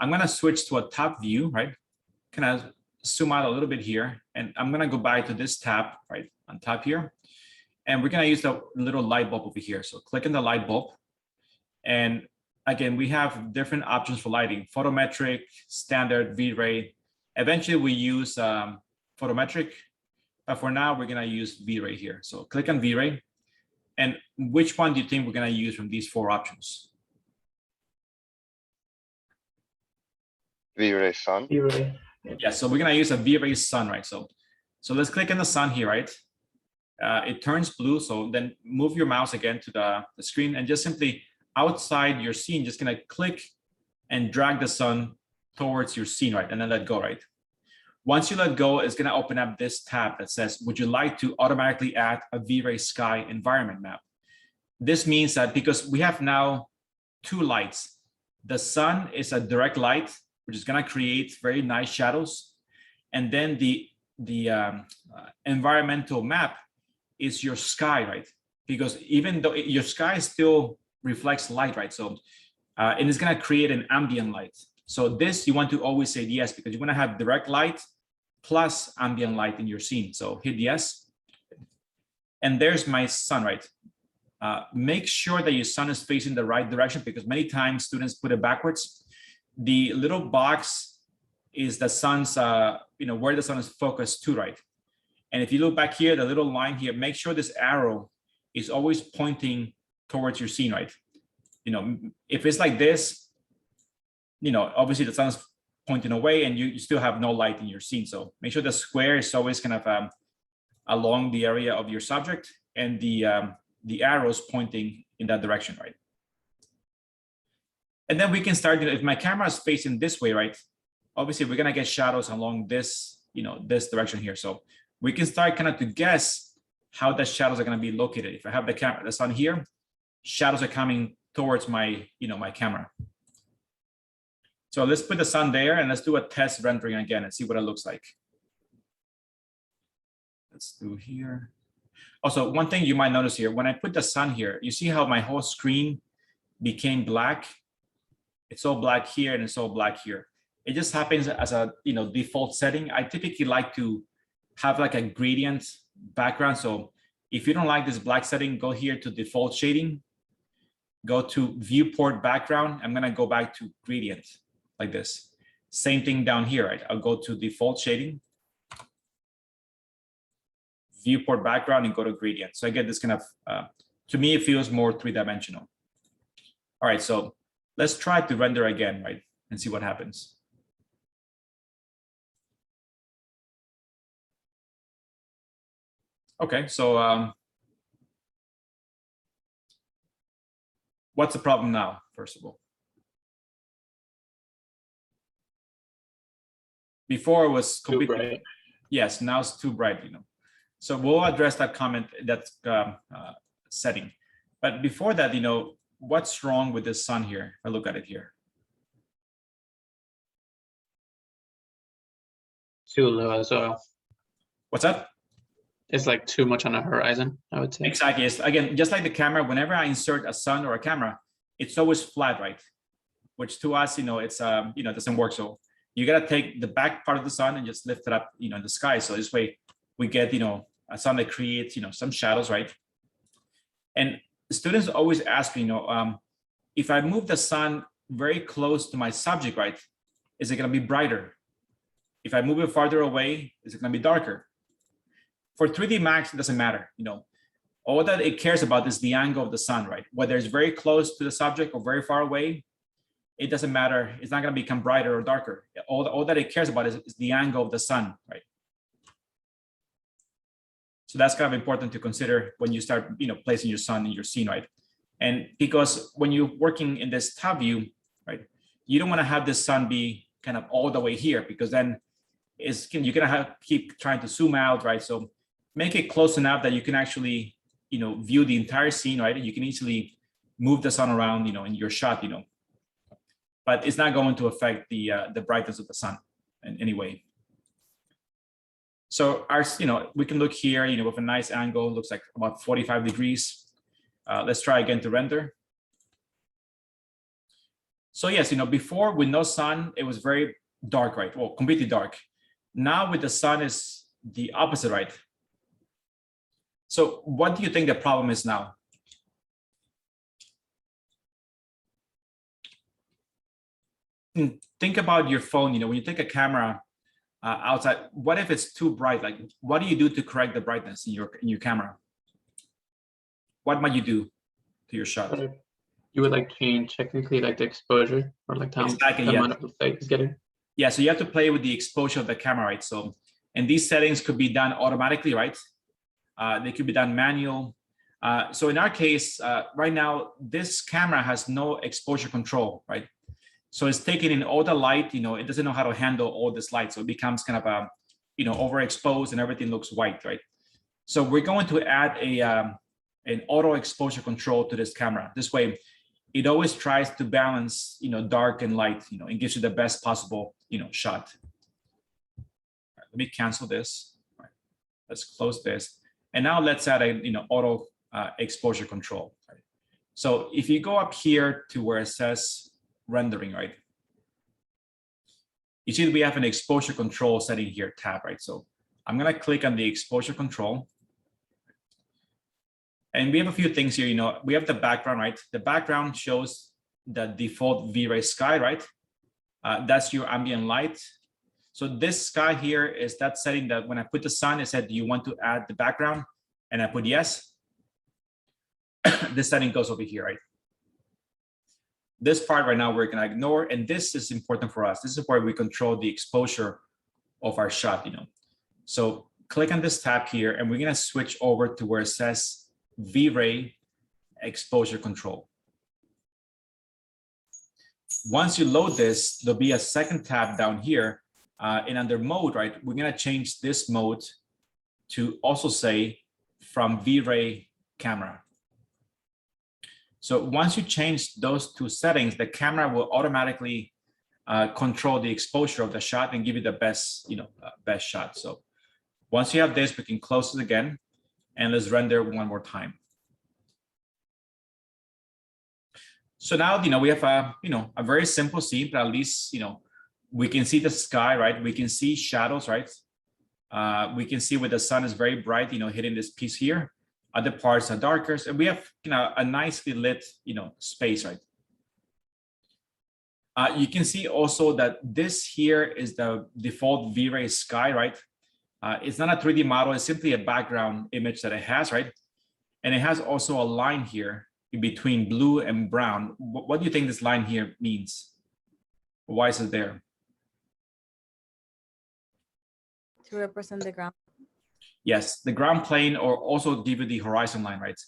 I'm gonna switch to a top view, right? Kind of zoom out a little bit here. And I'm gonna go back to this tab, right, on top here. And we're gonna use the little light bulb over here. So click on the light bulb. And again, we have different options for lighting: photometric, standard, V-Ray. Eventually we use photometric, but for now we're gonna use V-Ray here. So click on V-Ray. And which one do you think we're gonna use from these 4 options? V-Ray Sun. V-Ray. Yeah, so we're gonna use a V-Ray sun, right? So let's click on the sun here, right? It turns blue, so then move your mouse again to the screen and just simply outside your scene, just gonna click and drag the sun towards your scene, right? And then let go, right? Once you let go, it's gonna open up this tab that says, would you like to automatically add a V-Ray sky environment map? This means that because we have now 2 lights, the sun is a direct light, which is gonna create very nice shadows. And then the environmental map is your sky, right? Because even though your sky still reflects light, right? So, and it's gonna create an ambient light. So this, you want to always say yes, because you wanna have direct light plus ambient light in your scene. So hit yes. And there's my sun, right? Make sure that your sun is facing the right direction, because many times students put it backwards. The little box is the sun's, where the sun is focused to, right? And if you look back here, the little line here, make sure this arrow is always pointing towards your scene, right? If it's like this, obviously the sun's pointing away and you still have no light in your scene. So make sure the square is always kind of along the area of your subject and the arrows pointing in that direction, right? And then we can start, if my camera is facing this way, right? Obviously we're gonna get shadows along this, this direction here. So we can start kind of to guess how the shadows are gonna be located. If I have the sun here, shadows are coming towards my, my camera. So let's put the sun there and let's do a test rendering again and see what it looks like. Let's do here. Also, one thing you might notice here, when I put the sun here, you see how my whole screen became black? It's all black here and it's all black here. It just happens as a default setting. I typically like to have like a gradient background. So if you don't like this black setting, go here to default shading, go to viewport background. I'm gonna go back to gradient like this. Same thing down here, right? I'll go to default shading, viewport background and go to gradient. So I get this kind of, to me, it feels more three-dimensional. All right, so let's try to render again, right? And see what happens. Okay, so what's the problem now, first of all? Before it was Too completely, bright. yes, now it's too bright, you know. So we'll address that comment, that setting. But before that, you know, what's wrong with this sun here? If I look at it here. Too low as well. What's that? It's like too much on the horizon, I would say. Exactly. It's, again, just like the camera, whenever I insert a sun or a camera, it's always flat, right? Which to us, you know, it's you know, it doesn't work. So you gotta take the back part of the sun and just lift it up, you know, in the sky. So this way we get, you know, a sun that creates, you know, some shadows, right? And students always ask me, you know, if I move the sun very close to my subject, right, is it gonna be brighter? If I move it farther away, is it gonna be darker? For 3D Max, it doesn't matter, you know. All that it cares about is the angle of the sun, right? Whether it's very close to the subject or very far away, it doesn't matter. It's not going to become brighter or darker. All that it cares about is the angle of the sun, right? So that's kind of important to consider when you start, you know, placing your sun in your scene, right? And because when you're working in this top view, right, you don't want to have this sun be kind of all the way here, because then you're going to keep trying to zoom out, right? So make it close enough that you can actually, you know, view the entire scene, right? And you can easily move the sun around, you know, in your shot, you know. But it's not going to affect the brightness of the sun in any way. So our, you know, we can look here, you know, with a nice angle, looks like about 45 degrees. Let's try again to render. So yes, you know, before with no sun, it was very dark, right? Well, completely dark. Now with the sun is the opposite, right? So what do you think the problem is now? Think about your phone, you know, when you take a camera outside, what if it's too bright? Like, what do you do to correct the brightness in your camera? What might you do to your shot? You would like change technically like the exposure or like the Exactly, the yeah. amount of light is getting. Yeah, so you have to play with the exposure of the camera, right? So, and these settings could be done automatically, right? They could be done manual. So in our case, right now, this camera has no exposure control, right? So it's taking in all the light, you know, it doesn't know how to handle all this light. So it becomes kind of a, you know, overexposed and everything looks white, right? So we're going to add an auto exposure control to this camera. This way, it always tries to balance, you know, dark and light, you know, and gives you the best possible, you know, shot. Right, let me cancel this. Right, let's close this. And now let's add a, you know, auto exposure control. Right? So if you go up here to where it says rendering, right? You see we have an exposure control setting here tab, right? So I'm gonna click on the exposure control. And we have a few things here, you know, we have the background, right? The background shows the default V-Ray sky, right? That's your ambient light. So this sky here is that setting that when I put the sun, it said, do you want to add the background? And I put yes. This setting goes over here, right? This part right now we're gonna ignore, and this is important for us. This is where we control the exposure of our shot, you know. So click on this tab here, and we're gonna switch over to where it says V-Ray exposure control. Once you load this, there'll be a second tab down here, and under mode, right, we're gonna change this mode to also say from V-Ray camera. So once you change those two settings, the camera will automatically control the exposure of the shot and give you the best, you know, best shot. So once you have this, we can close it again, and let's render one more time. So now, you know, we have a, you know, a very simple scene, but at least, you know, we can see the sky, right? We can see shadows, right? We can see where the sun is very bright, you know, hitting this piece here. Other parts are darker, and we have, you know, a nicely lit, you know, space, right? You can see also that this here is the default V-Ray sky, right? It's not a 3D model, it's simply a background image that it has, right? And it has also a line here in between blue and brown. What do you think this line here means? Why is it there? To represent the ground. Yes, the ground plane, or also give you the horizon line, right?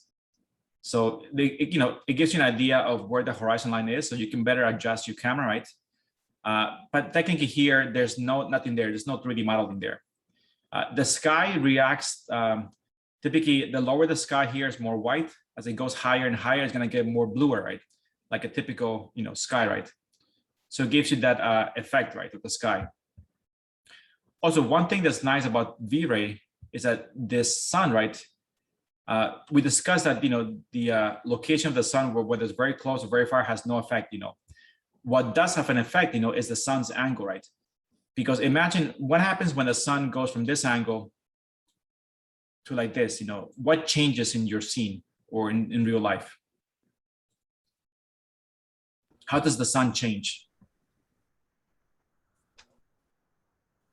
So it gives you an idea of where the horizon line is, so you can better adjust your camera, right? But technically here, there's nothing there. There's no 3D modeling there. The sky reacts, typically the lower the sky here is more white. As it goes higher and higher, it's gonna get more bluer, right? Like a typical, sky, right? So it gives you that effect, right, of the sky. Also, one thing that's nice about V-Ray is that this sun, right? We discussed that, the location of the sun, whether it's very close or very far, has no effect, What does have an effect, is the sun's angle, right? Because imagine what happens when the sun goes from this angle to like this, what changes in your scene or in real life? How does the sun change?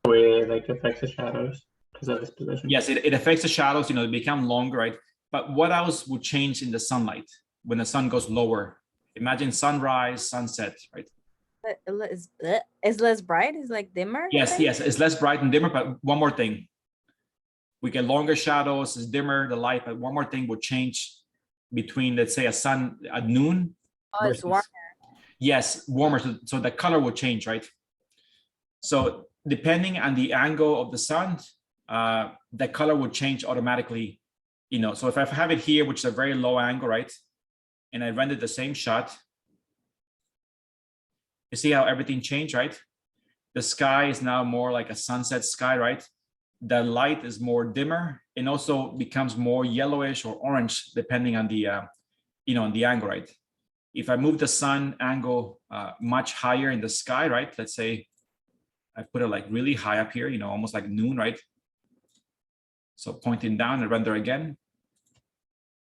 The way it like affects the shadows because of this position. Yes, it affects the shadows, they become longer, right? But what else would change in the sunlight when the sun goes lower? Imagine sunrise, sunset, right? But it's less bright. It's like dimmer. Yes, yes, it's less bright and dimmer. But one more thing, we get longer shadows, it's dimmer, the light. But one more thing will change between, let's say, a sun at noon. Oh, it's warmer. Yes, warmer. So the color will change, right? So depending on the angle of the sun, the color will change automatically. So if I have it here, which is a very low angle, right? And I render the same shot, you see how everything changed, right? The sky is now more like a sunset sky, right? The light is more dimmer and also becomes more yellowish or orange, depending on the, on the angle, right? If I move the sun angle much higher in the sky, right? Let's say I put it like really high up here, almost like noon, right? So pointing down and render again.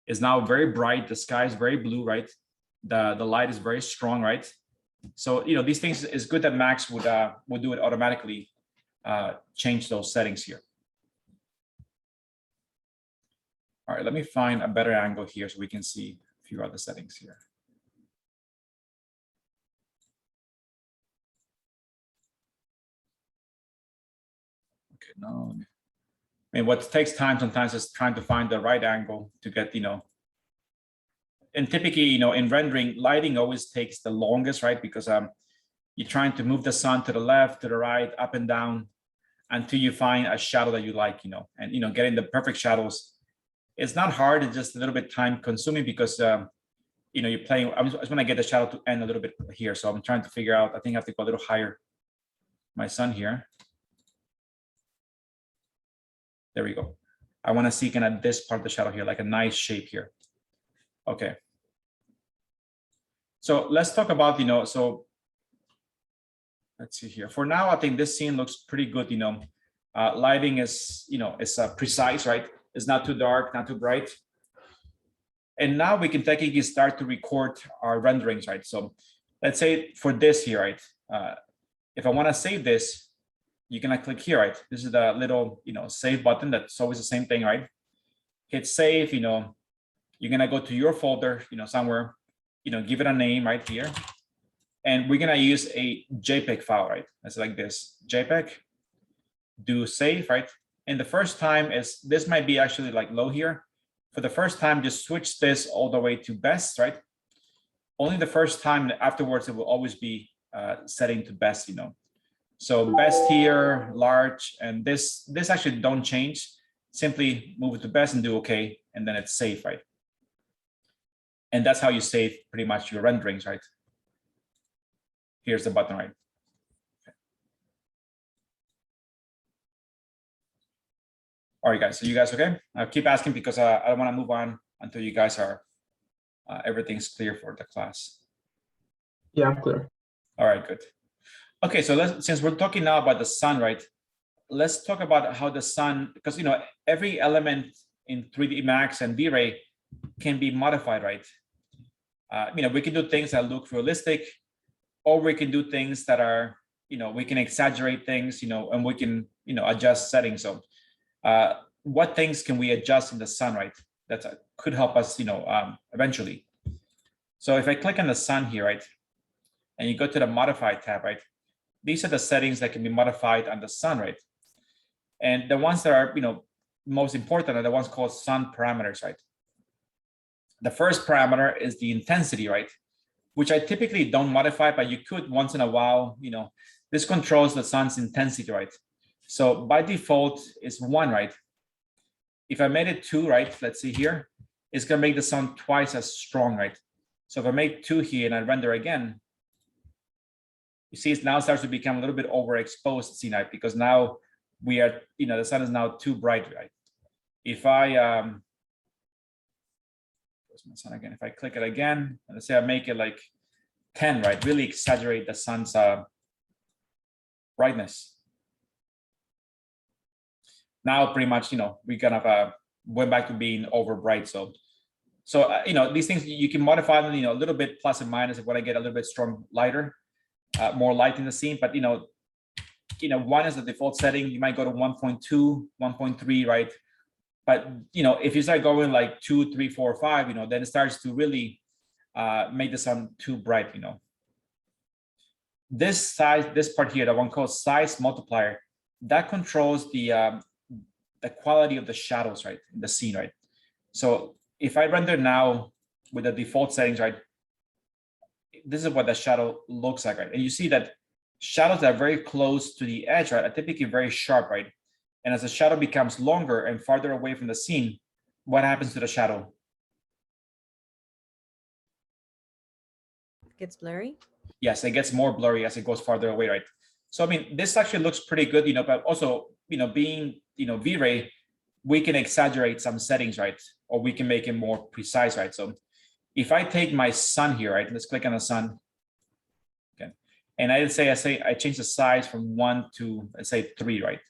Is now very bright. The sky is very blue, right? The light is very strong, right? So these things is good that Max would do it automatically, change those settings here. All right, let me find a better angle here so we can see a few other settings here. Okay, no. I mean, what takes time sometimes is trying to find the right angle to get, and typically, in rendering, lighting always takes the longest, right? Because you're trying to move the sun to the left, to the right, up and down, until you find a shadow that you like, and, getting the perfect shadows. It's not hard, it's just a little bit time consuming because, you're playing, I just want to get the shadow to end a little bit here. So I'm trying to figure out, I think I have to go a little higher, my sun here. There we go. I want to see kind of this part of the shadow here, like a nice shape here. Okay. So let's talk about, so let's see here. For now, I think this scene looks pretty good, lighting is, is precise, right? It's not too dark, not too bright. And now we can technically start to record our renderings, right? So let's say for this here, right? If I want to save this, you can click here, right? This is the little, save button. That's always the same thing, right? Hit save, you're gonna go to your folder, somewhere, give it a name right here. And we're gonna use a JPEG file, right? It's like this, JPEG, do save, right? And the first time this might be actually like low here. For the first time, just switch this all the way to best, right? Only the first time, afterwards, it will always be setting to best, So best here, large, and this actually don't change. Simply move it to best and do okay, and then it's safe, right? And that's how you save pretty much your renderings, right? Here's the button, right? Okay. All right, guys, so you guys okay? I'll keep asking because I don't want to move on until you guys are, everything's clear for the class. Yeah, I'm clear. All right, good. Okay, so since we're talking now about the sun, right? Let's talk about how the sun, because every element in 3D Max and V-Ray can be modified, right? We can do things that look realistic, or we can do things that are, we can exaggerate things, and we can, adjust settings. So what things can we adjust in the sun, right? That could help us, eventually. So if I click on the sun here, right, and you go to the modify tab, right, these are the settings that can be modified on the sun, right? And the ones that are, most important are the ones called sun parameters, right? The first parameter is the intensity, right? Which I typically don't modify, but you could once in a while, this controls the sun's intensity, right? So by default is 1, right? If I made it 2, right, let's see here, it's gonna make the sun twice as strong, right? So if I make 2 here and I render again, you see it now starts to become a little bit overexposed, see now, because now we are, the sun is now too bright, right? If I, where's my sun again? If I click it again, let's say I make it like 10, right? Really exaggerate the sun's brightness. Now pretty much, we kind of went back to being over bright. So these things you can modify them, a little bit plus and minus if when I get a little bit lighter, more light in the scene. But 1 is the default setting. You might go to 1.2, 1.3, right? But if you start going like 2, 3, 4, 5, then it starts to really make the sun too bright. This part here, the one called size multiplier, that controls the quality of the shadows, right, in the scene, right? So if I render now with the default settings, right, this is what the shadow looks like, right? And you see that shadows that are very close to the edge, right, are typically very sharp, right? And as the shadow becomes longer and farther away from the scene, what happens to the shadow? It gets blurry. Yes, it gets more blurry as it goes farther away, right? So I mean, this actually looks pretty good, but also, being V-Ray, we can exaggerate some settings, right? Or we can make it more precise, right? So if I take my sun here, right? Let's click on the sun. Okay. And I change the size from 1 to, let's say, 3, right?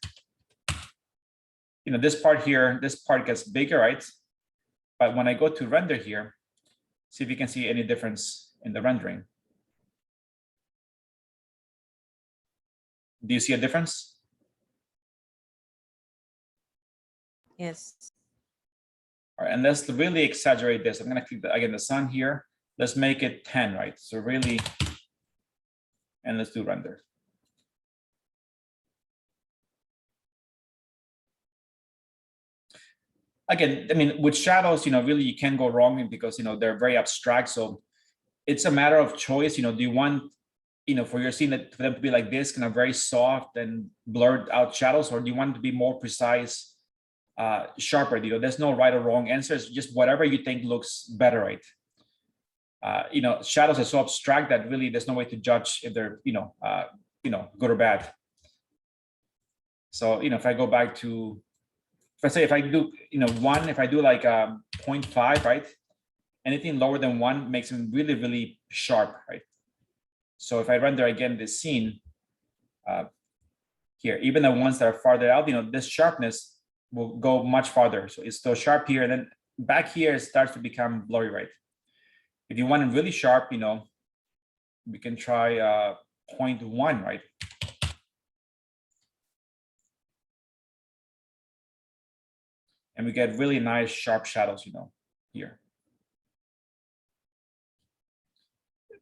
This part here, this part gets bigger, right? But when I go to render here, see if you can see any difference in the rendering. Do you see a difference? Yes. All right, and let's really exaggerate this. I'm gonna click again the sun here. Let's make it 10, right? So really, and let's do render. Again, I mean, with shadows, really you can go wrong because they're very abstract. So it's a matter of choice. Do you want, for your scene for them to be like this, kind of very soft and blurred out shadows, or do you want it to be more precise? Sharper, there's no right or wrong answer. It's just whatever you think looks better, right? Shadows are so abstract that really there's no way to judge if they're good or bad. So if I go back to, if I do 1, if I do like 0.5, right? Anything lower than 1 makes them really, really sharp, right? So if I render again this scene here, even the ones that are farther out, this sharpness will go much farther. So it's still sharp here, and then back here it starts to become blurry, right? If you want it really sharp, we can try 0.1, right? And we get really nice sharp shadows, here.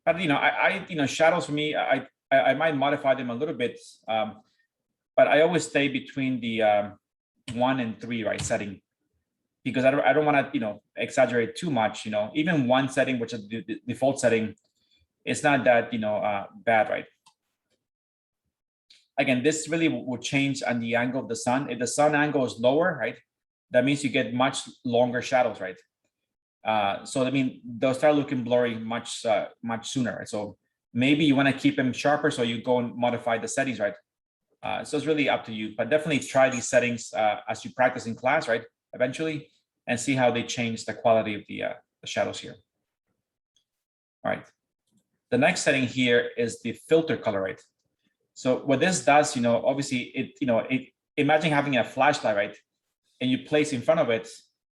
But shadows for me, I might modify them a little bit, but I always stay between the 1 and 3, right, setting, because I don't want to exaggerate too much. Even 1 setting, which is the default setting, it's not that bad, right? Again, this really will change on the angle of the sun. If the sun angle is lower, right, that means you get much longer shadows, right? So I mean, they'll start looking blurry much sooner, right? So maybe you want to keep them sharper, so you go and modify the settings, right? So it's really up to you, but definitely try these settings as you practice in class, right? Eventually, and see how they change the quality of the shadows here. All right. The next setting here is the filter color, right? So what this does, obviously imagine having a flashlight, right? And you place in front of it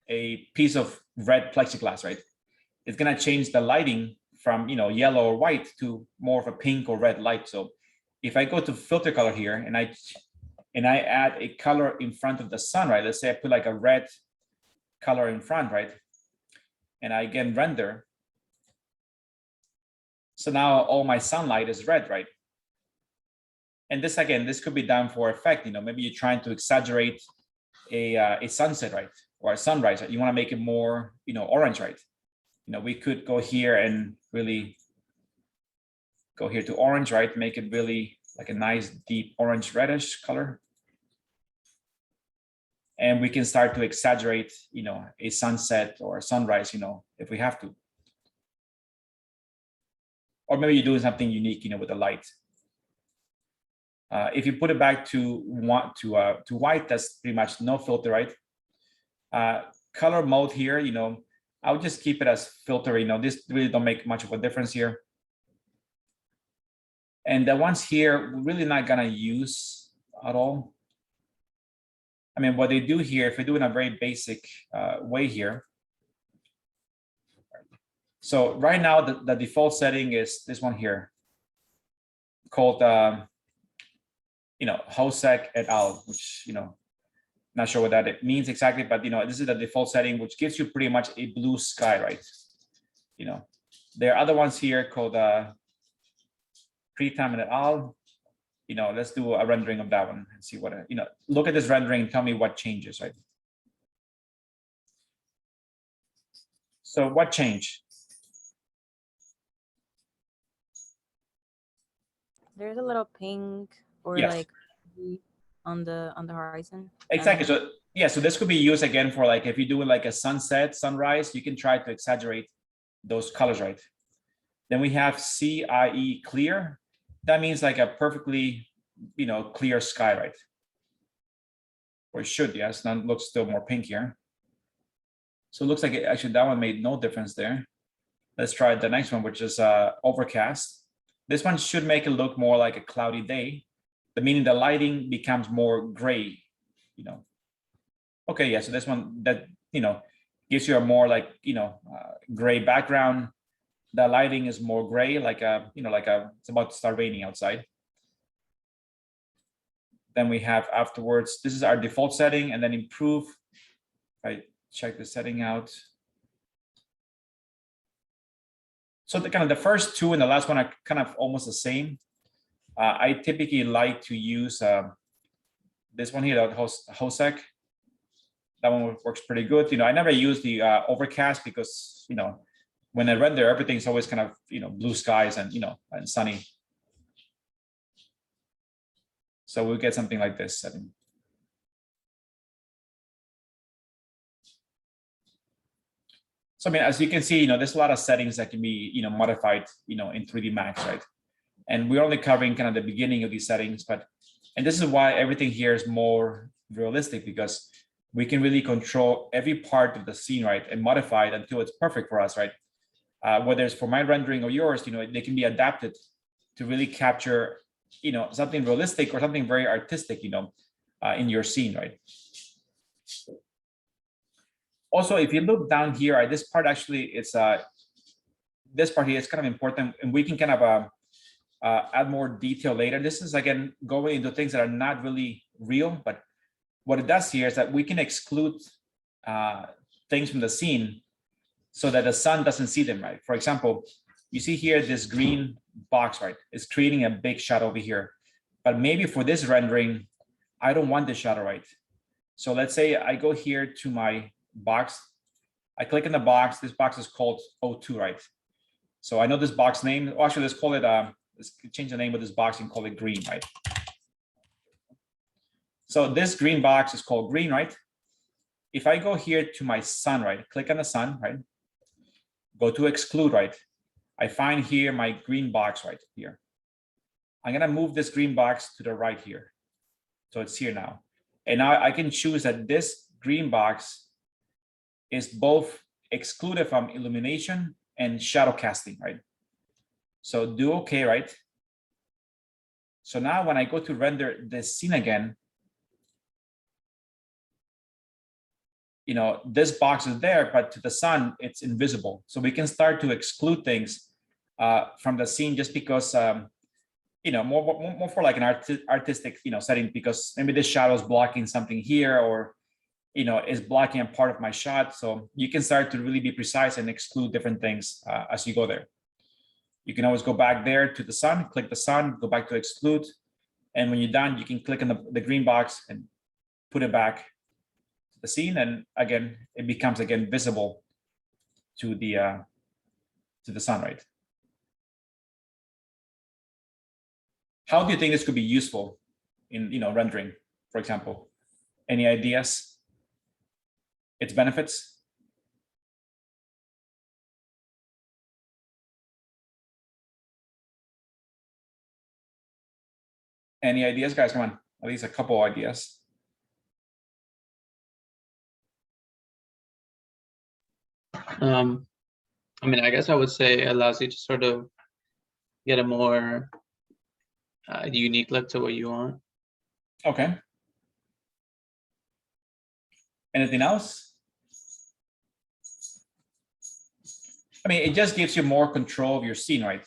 a piece of red plexiglass, right? It's gonna change the lighting from yellow or white to more of a pink or red light. So if I go to filter color here and I and I add a color in front of the sun, right? Let's say I put like a red color in front, right? And I again render. So now all my sunlight is red, right? And this, again, this could be done for effect. Maybe you're trying to exaggerate a sunset, right? Or a sunrise, right? You want to make it more, orange, right? We could go here and really go here to orange, right? Make it really like a nice deep orange reddish color. And we can start to exaggerate, a sunset or a sunrise, if we have to. Or maybe you're doing something unique, with the light. If you put it back to white, that's pretty much no filter, right? Color mode here, I would just keep it as filter. This really don't make much of a difference here. And the ones here, we're really not gonna use at all. I mean, what they do here, if we do it in a very basic way here. So right now, the default setting is this one here, called Hosek et al, which not sure what that means exactly, but this is the default setting, which gives you pretty much a blue sky, right? There are other ones here called Pritam et al. Let's do a rendering of that one and see what look at this rendering and tell me what changes, right? So what changed? There's a little pink or Yes. like on the horizon. Exactly. So yeah, so this could be used again for like if you're doing like a sunset, sunrise, you can try to exaggerate those colors, right? Then we have CIE clear. That means like a perfectly, clear sky, right? Or it should, yes. Now it looks still more pink here. So it looks like actually that one made no difference there. Let's try the next one, which is overcast. This one should make it look more like a cloudy day, meaning the lighting becomes more gray, Okay, yeah, so this one that, gives you a more like, gray background. The lighting is more gray, like it's about to start raining outside. Then we have afterwards, this is our default setting, and then improve. I check the setting out. So the first two and the last one are kind of almost the same. I typically like to use this one here, the Hosek. That one works pretty good. I never use the overcast because when I render, everything's always kind of blue skies and and sunny. So we'll get something like this setting. So I mean, as you can see, there's a lot of settings that can be modified in 3D Max, right? And we're only covering kind of the beginning of these settings, and this is why everything here is more realistic, because we can really control every part of the scene, right, and modify it until it's perfect for us, right? Whether it's for my rendering or yours, they can be adapted to really capture, something realistic or something very artistic, in your scene, right? Also, if you look down here, this part actually is this part here is kind of important, and we can kind of add more detail later. This is again going into things that are not really real, but what it does here is that we can exclude things from the scene so that the sun doesn't see them, right? For example, you see here this green box, right? It's creating a big shadow over here, but maybe for this rendering, I don't want this shadow, right? So let's say I go here to my box, I click in the box. This box is called O2, right? So I know this box name. Oh, actually, let's call it let's change the name of this box and call it green, right? So this green box is called green, right? If I go here to my sun, right? Click on the sun, right? Go to exclude, right? I find here my green box right here. I'm gonna move this green box to the right here. So it's here now. And now I can choose that this green box is both excluded from illumination and shadow casting, right? So do okay, right? So now when I go to render this scene again, this box is there, but to the sun, it's invisible. So we can start to exclude things from the scene just because more for like an artistic, setting, because maybe this shadow is blocking something here, or, is blocking a part of my shot. So you can start to really be precise and exclude different things as you go there. You can always go back there to the sun, click the sun, go back to exclude. And when you're done, you can click on the green box and put it back to the scene. And again, it becomes again visible to the sun, right? How do you think this could be useful in rendering, for example? Any ideas? Its benefits? Any ideas, guys? Come on, at least a couple ideas. I mean, I guess I would say it allows you to sort of get a more unique look to what you want. Okay. Anything else? I mean, it just gives you more control of your scene, right?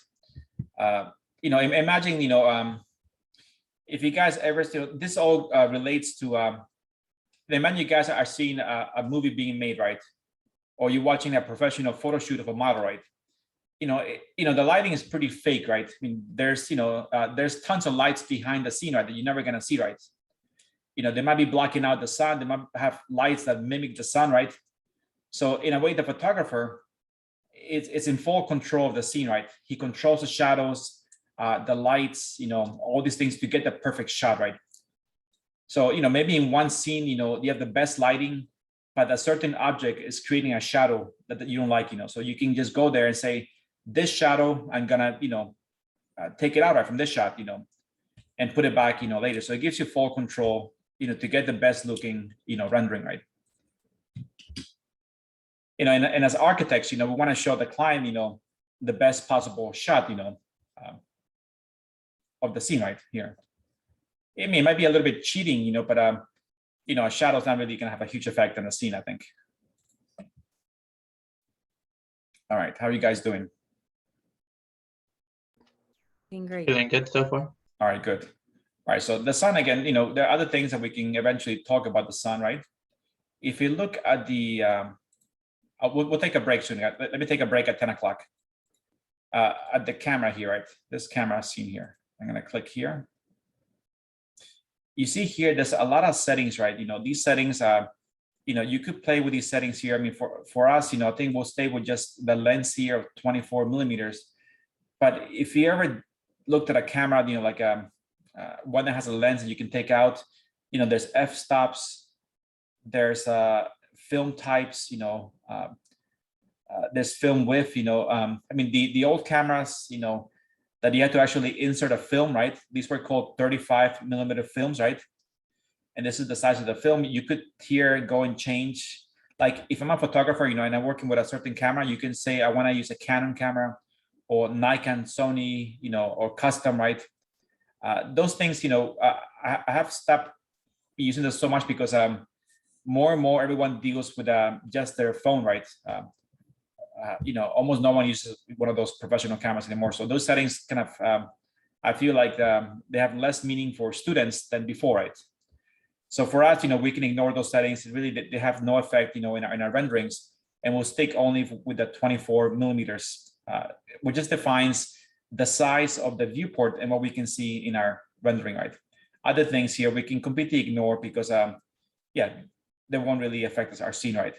Imagine, if you guys ever still, this all relates to, imagine you guys are seeing a movie being made, right? Or you're watching a professional photo shoot of a model, right? The lighting is pretty fake, right? I mean, there's tons of lights behind the scene, right, that you're never gonna see, right? They might be blocking out the sun. They might have lights that mimic the sun, right? So in a way, the photographer, it's in full control of the scene, right? He controls the shadows, the lights, all these things to get the perfect shot, right? So, maybe in one scene, you have the best lighting, but a certain object is creating a shadow that you don't like, so you can just go there and say, this shadow, I'm gonna, take it out right from this shot, and put it back, later. So it gives you full control, to get the best looking, rendering, right? And as architects, we want to show the client, the best possible shot, of the scene right here. I mean, it might be a little bit cheating, but a shadow's not really gonna have a huge effect on the scene, I think. All right, how are you guys doing? Doing great. Feeling good so far? All right, good. All right, so the sun again, there are other things that we can eventually talk about the sun, right? If you look at the, we'll take a break soon. Let me take a break at 10 o'clock. At the camera here, right? This camera scene here. I'm gonna click here. You see here, there's a lot of settings, right? These settings are, you could play with these settings here. I mean, for us, I think we'll stay with just the lens here of 24 millimeters. But if you ever looked at a camera, like one that has a lens that you can take out, there's f-stops, there's film types, there's film width, I mean, the old cameras, that you had to actually insert a film, right? These were called 35 millimeter films, right? And this is the size of the film. You could here go and change. Like if I'm a photographer, and I'm working with a certain camera, you can say, I want to use a Canon camera or Nikon, Sony, or custom, right? Those things, I have stopped using this so much because more and more everyone deals with just their phone, right? Almost no one uses one of those professional cameras anymore. So those settings kind of, I feel like they have less meaning for students than before, right? So for us, we can ignore those settings. Really, they have no effect, in our renderings, and we'll stick only with the 24 millimeters, which just defines the size of the viewport and what we can see in our rendering, right? Other things here we can completely ignore because, they won't really affect our scene, right?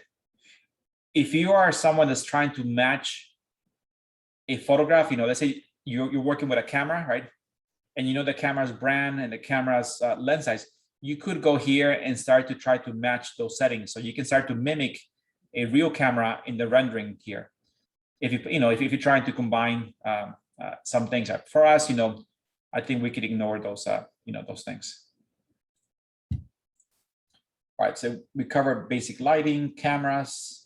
If you are someone that's trying to match a photograph, let's say you're working with a camera, right? And the camera's brand and the camera's lens size, you could go here and start to try to match those settings. So you can start to mimic a real camera in the rendering here. If if you're trying to combine some things. For us, I think we could ignore those, those things. All right, so we covered basic lighting, cameras.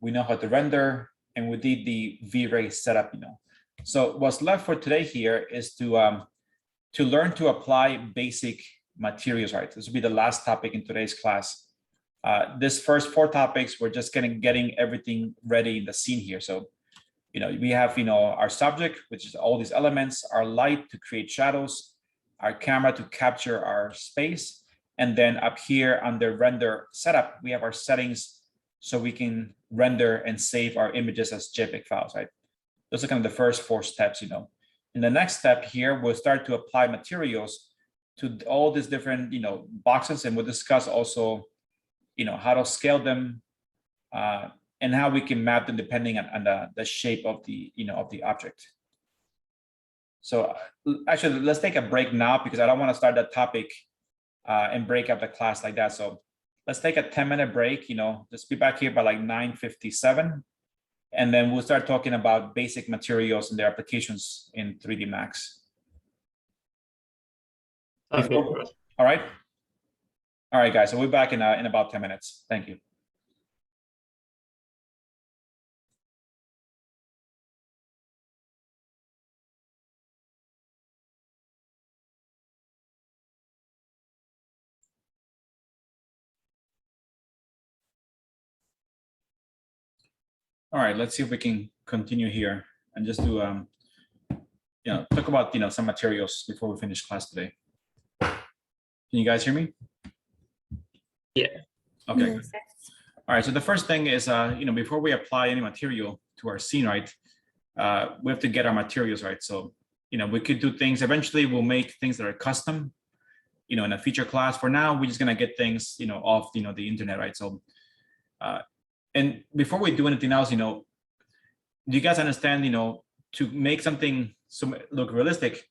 We know how to render, and we did the V-Ray setup, So what's left for today here is to learn to apply basic materials, right? This will be the last topic in today's class. This first 4 topics, we're just getting everything ready in the scene here. So, we have, our subject, which is all these elements, our light to create shadows, our camera to capture our space. And then up here under render setup, we have our settings so we can render and save our images as JPEG files, right? Those are kind of the first 4 steps, In the next step here, we'll start to apply materials to all these different, boxes, and we'll discuss also, how to scale them and how we can map them depending on the shape of the, of the object. So actually, let's take a break now because I don't want to start that topic and break up the class like that. So let's take a 10-minute break, just be back here by like 9:57. And then we'll start talking about basic materials and their applications in 3D Max. Sounds good for us. All right. All right, guys. So we're back in about 10 minutes. Thank you. All right, let's see if we can continue here and just do, talk about, some materials before we finish class today. Can you guys hear me? Yeah. Okay. Good. All right, so the first thing is, before we apply any material to our scene, right, we have to get our materials right. So, we could do things, eventually we'll make things that are custom, in a feature class. For now, we're just gonna get things, off, the internet, right? So, and before we do anything else, do you guys understand, to make something look realistic,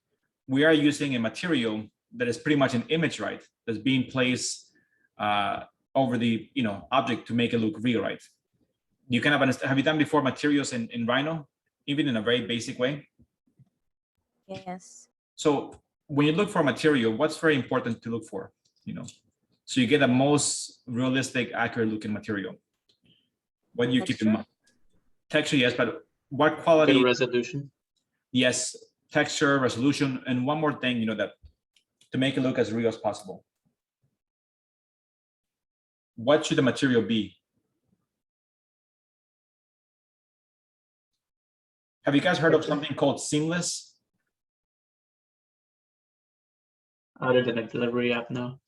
we are using a material that is pretty much an image, right? That's being placed over the, object to make it look real, right? You kind of understand, have you done before materials in Rhino, even in a very basic way? Yes. So when you look for a material, what's very important to look for, so you get the most realistic, accurate looking material. What do you keep in mind? Texture, yes, but what quality? Good resolution. Yes, texture, resolution, and one more thing, that to make it look as real as possible. What should the material be? Have you guys heard of something called Seamless? Other than a delivery app now.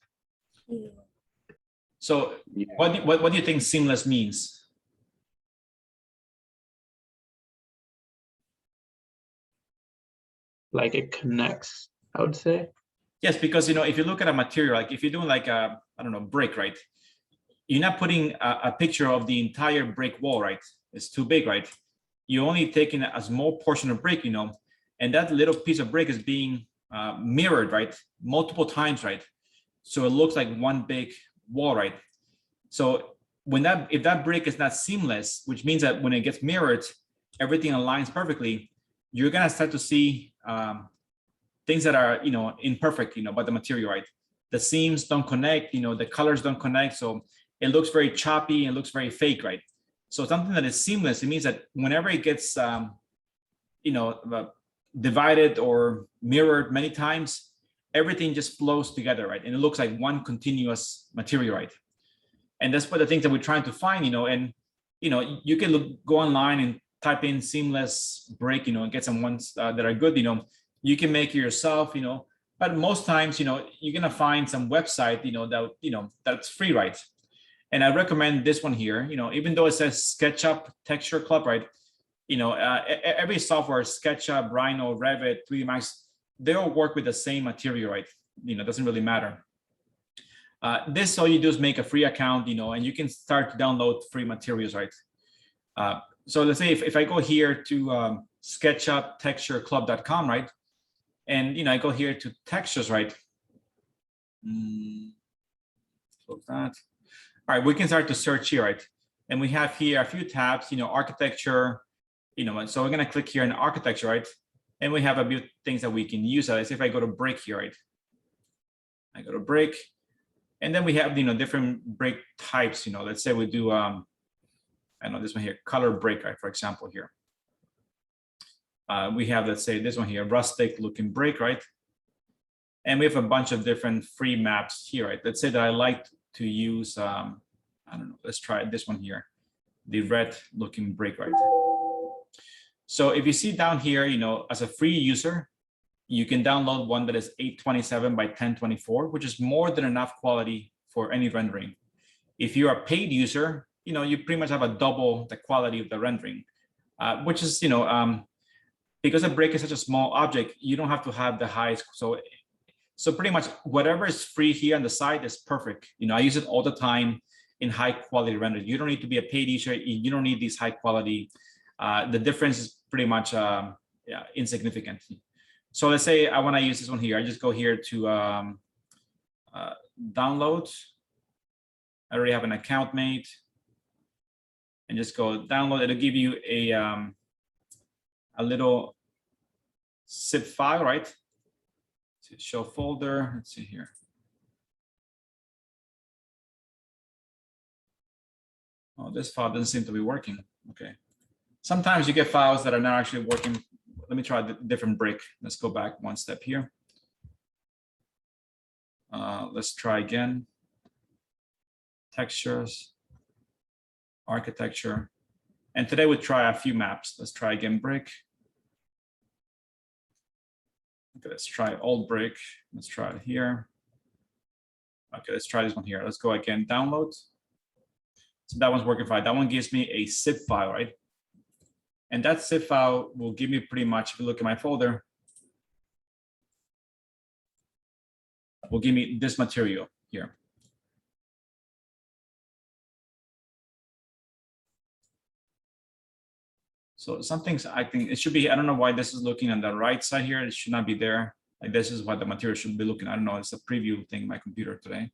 So what do you think Seamless means? Like it connects, I would say. Yes, because if you look at a material, like if you're doing like a, I don't know, brick, right? You're not putting a picture of the entire brick wall, right? It's too big, right? You're only taking a small portion of brick, and that little piece of brick is being mirrored, right? Multiple times, right? So it looks like one big wall, right? So if that brick is not seamless, which means that when it gets mirrored, everything aligns perfectly, you're gonna start to see things that are, imperfect, about the material, right? The seams don't connect, the colors don't connect. So it looks very choppy and looks very fake, right? So something that is seamless, it means that whenever it gets, divided or mirrored many times, everything just flows together, right? And it looks like one continuous material, right? And that's what the things that we're trying to find, and, you can go online and type in seamless brick, and get some ones that are good, you can make it yourself, but most times, you're going to find some website, that's free, right? And I recommend this one here, even though it says SketchUp Texture Club, right? Every software, SketchUp, Rhino, Revit, 3D Max, they all work with the same material, right? It doesn't really matter. This, all you do is make a free account, and you can start to download free materials, right? So let's say if I go here to SketchUpTextureClub.com, right? And, I go here to textures, right? Close that. All right, we can start to search here, right? And we have here a few tabs, architecture, so we're gonna click here in architecture, right? And we have a few things that we can use. Let's say if I go to brick here, right? I go to brick, and then we have, different brick types, let's say we do, I know this one here, color brick, right? For example, here. We have, let's say this one here, rustic looking brick, right? And we have a bunch of different free maps here, right? Let's say that I like to use, I don't know, let's try this one here, the red looking brick, right? So if you see down here, as a free user, you can download one that is 827 by 1024, which is more than enough quality for any rendering. If you're a paid user, you pretty much have a double the quality of the rendering, which is, because a break is such a small object, you don't have to have the highest. So pretty much whatever is free here on the side is perfect. I use it all the time in high quality render. You don't need to be a paid user. You don't need these high quality. The difference is pretty much insignificant. So let's say I want to use this one here. I just go here to download. I already have an account made, and just go download. It'll give you a little zip file, right? So show folder. Let's see here. Oh, this file doesn't seem to be working. Okay. Sometimes you get files that are not actually working. Let me try a different break. Let's go back one step here. Let's try again. Textures, architecture. And today we'll try a few maps. Let's try again break. Okay, let's try old break. Let's try it here. Okay, let's try this one here. Let's go again, download. So that one's working fine. That one gives me a zip file, right? And that zip file will give me pretty much, if you look at my folder, will give me this material here. So some things I think it should be, I don't know why this is looking on the right side here. It should not be there. Like this is what the material should be looking. I don't know, it's a preview thing, my computer today.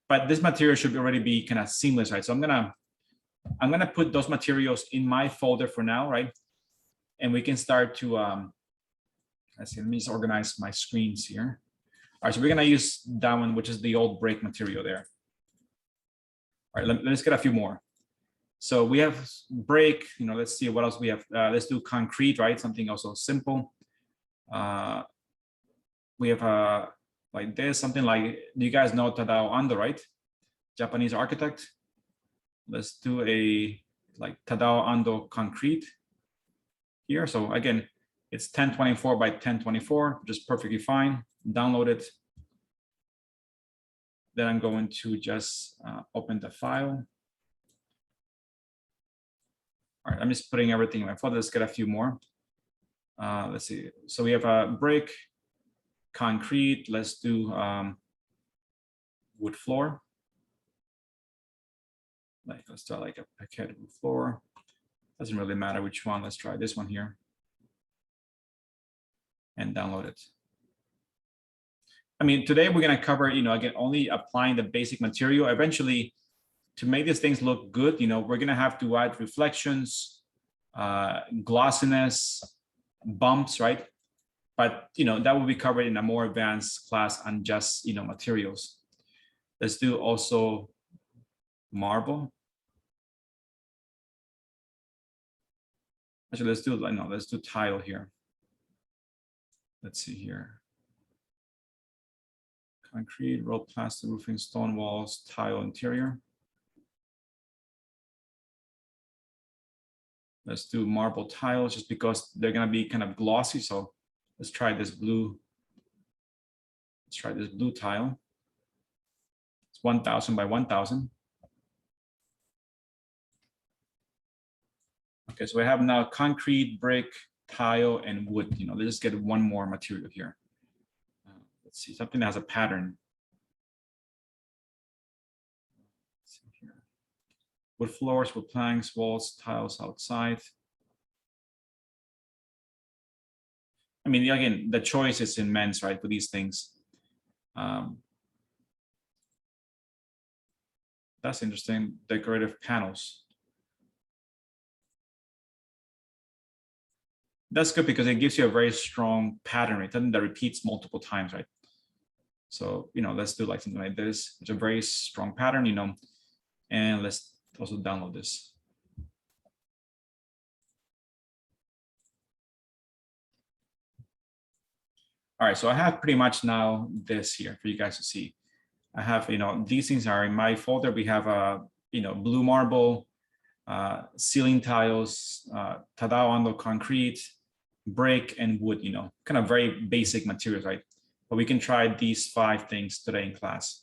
But this material should already be kind of seamless, right? So I'm gonna put those materials in my folder for now, right? And we can start to, let's see, let me just organize my screens here. All right, so we're gonna use that one, which is the old break material there. All right, let's get a few more. So we have break, let's see what else we have. Let's do concrete, right? Something also simple. We have like this, something like, you guys know Tadao Ando, right? Japanese architect. Let's do a like Tadao Ando concrete here. So again, it's 1024 by 1024, which is perfectly fine. Download it. Then I'm going to just open the file. All right, I'm just putting everything in my folder. Let's get a few more. Let's see. So we have a brick, concrete. Let's do wood floor. Like let's start like a parquet wood floor. Doesn't really matter which one. Let's try this one here. And download it. I mean, today we're gonna cover, again, only applying the basic material. Eventually, to make these things look good, we're gonna have to add reflections, glossiness, bumps, right? But that will be covered in a more advanced class on just materials. Let's do also marble. Actually, let's do tile here. Let's see here. Concrete, rolled plaster roofing, stone walls, tile interior. Let's do marble tiles just because they're gonna be kind of glossy. So let's try this blue. Let's try this blue tile. It's 1000 by 1000. Okay, so we have now concrete, brick, tile, and wood. Let's just get one more material here. Let's see, something that has a pattern. Let's see here. Wood floors, wood planks, walls, tiles outside. I mean, again, the choice is immense, right, for these things. That's interesting. Decorative panels. That's good because it gives you a very strong pattern, right? That repeats multiple times, right? So, let's do like something like this. It's a very strong pattern, and let's also download this. All right, so I have pretty much now this here for you guys to see. I have, these things are in my folder. We have a, blue marble, ceiling tiles, Tadao Ando concrete, brick, and wood, you know, kind of very basic materials, right? But we can try these 5 things today in class.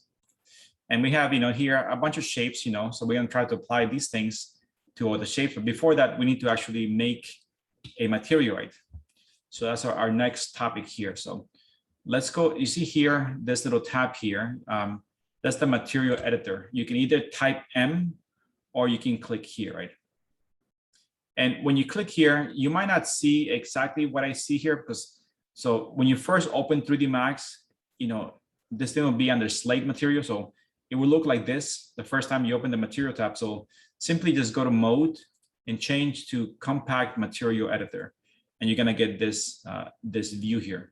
And we have, you know, here a bunch of shapes, you know, so we're gonna try to apply these things to all the shapes. But before that, we need to actually make a material, right? So that's our next topic here. So let's go, you see here, this little tab here, that's the material editor. You can either type M or you can click here, right? And when you click here, you might not see exactly what I see here because, so when you first open 3D Max, you know, this thing will be under slate material. So it will look like this the first time you open the material tab. So simply just go to mode and change to compact material editor. And you're gonna get this, this view here.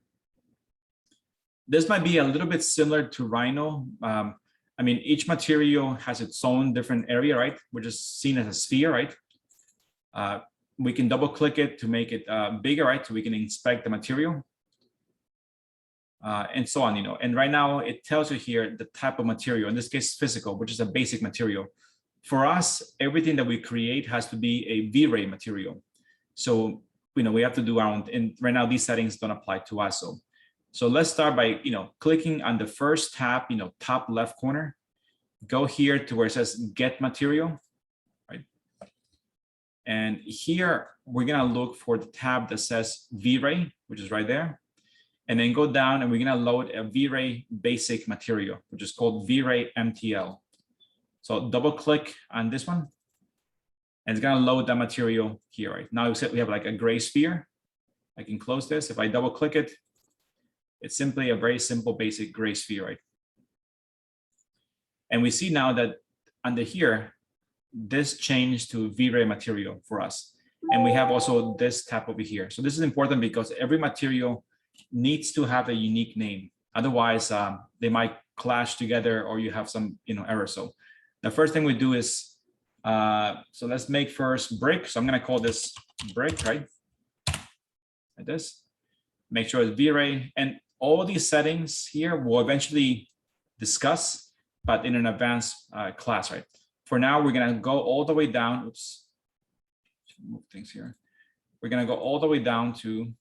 This might be a little bit similar to Rhino. I mean, each material has its own different area, right? Which is seen as a sphere, right? We can double click it to make it bigger, right? So we can inspect the material. And so on, you know, and right now it tells you here the type of material, in this case, physical, which is a basic material. For us, everything that we create has to be a V-Ray material. So, you know, we have to do our own, and right now these settings don't apply to us. So let's start by, you know, clicking on the first tab, you know, top left corner, go here to where it says get material, right? And here we're gonna look for the tab that says V-Ray, which is right there. And then go down and we're gonna load a V-Ray basic material, which is called V-Ray MTL. So double click on this one and it's gonna load that material here, right? Now we have like a gray sphere. I can close this. If I double click it, it's simply a very simple basic gray sphere, right? And we see now that under here, this changed to V-Ray material for us. And we have also this tab over here. So this is important because every material needs to have a unique name. Otherwise, they might clash together or you have some, you know, error. So the first thing we do is, so let's make first brick. So I'm gonna call this brick, right? Like this. Make sure it's V-Ray. And all these settings here we'll eventually discuss, but in an advanced class, right? For now, we're gonna go all the way down. Oops, move things here. We're gonna go all the way down to,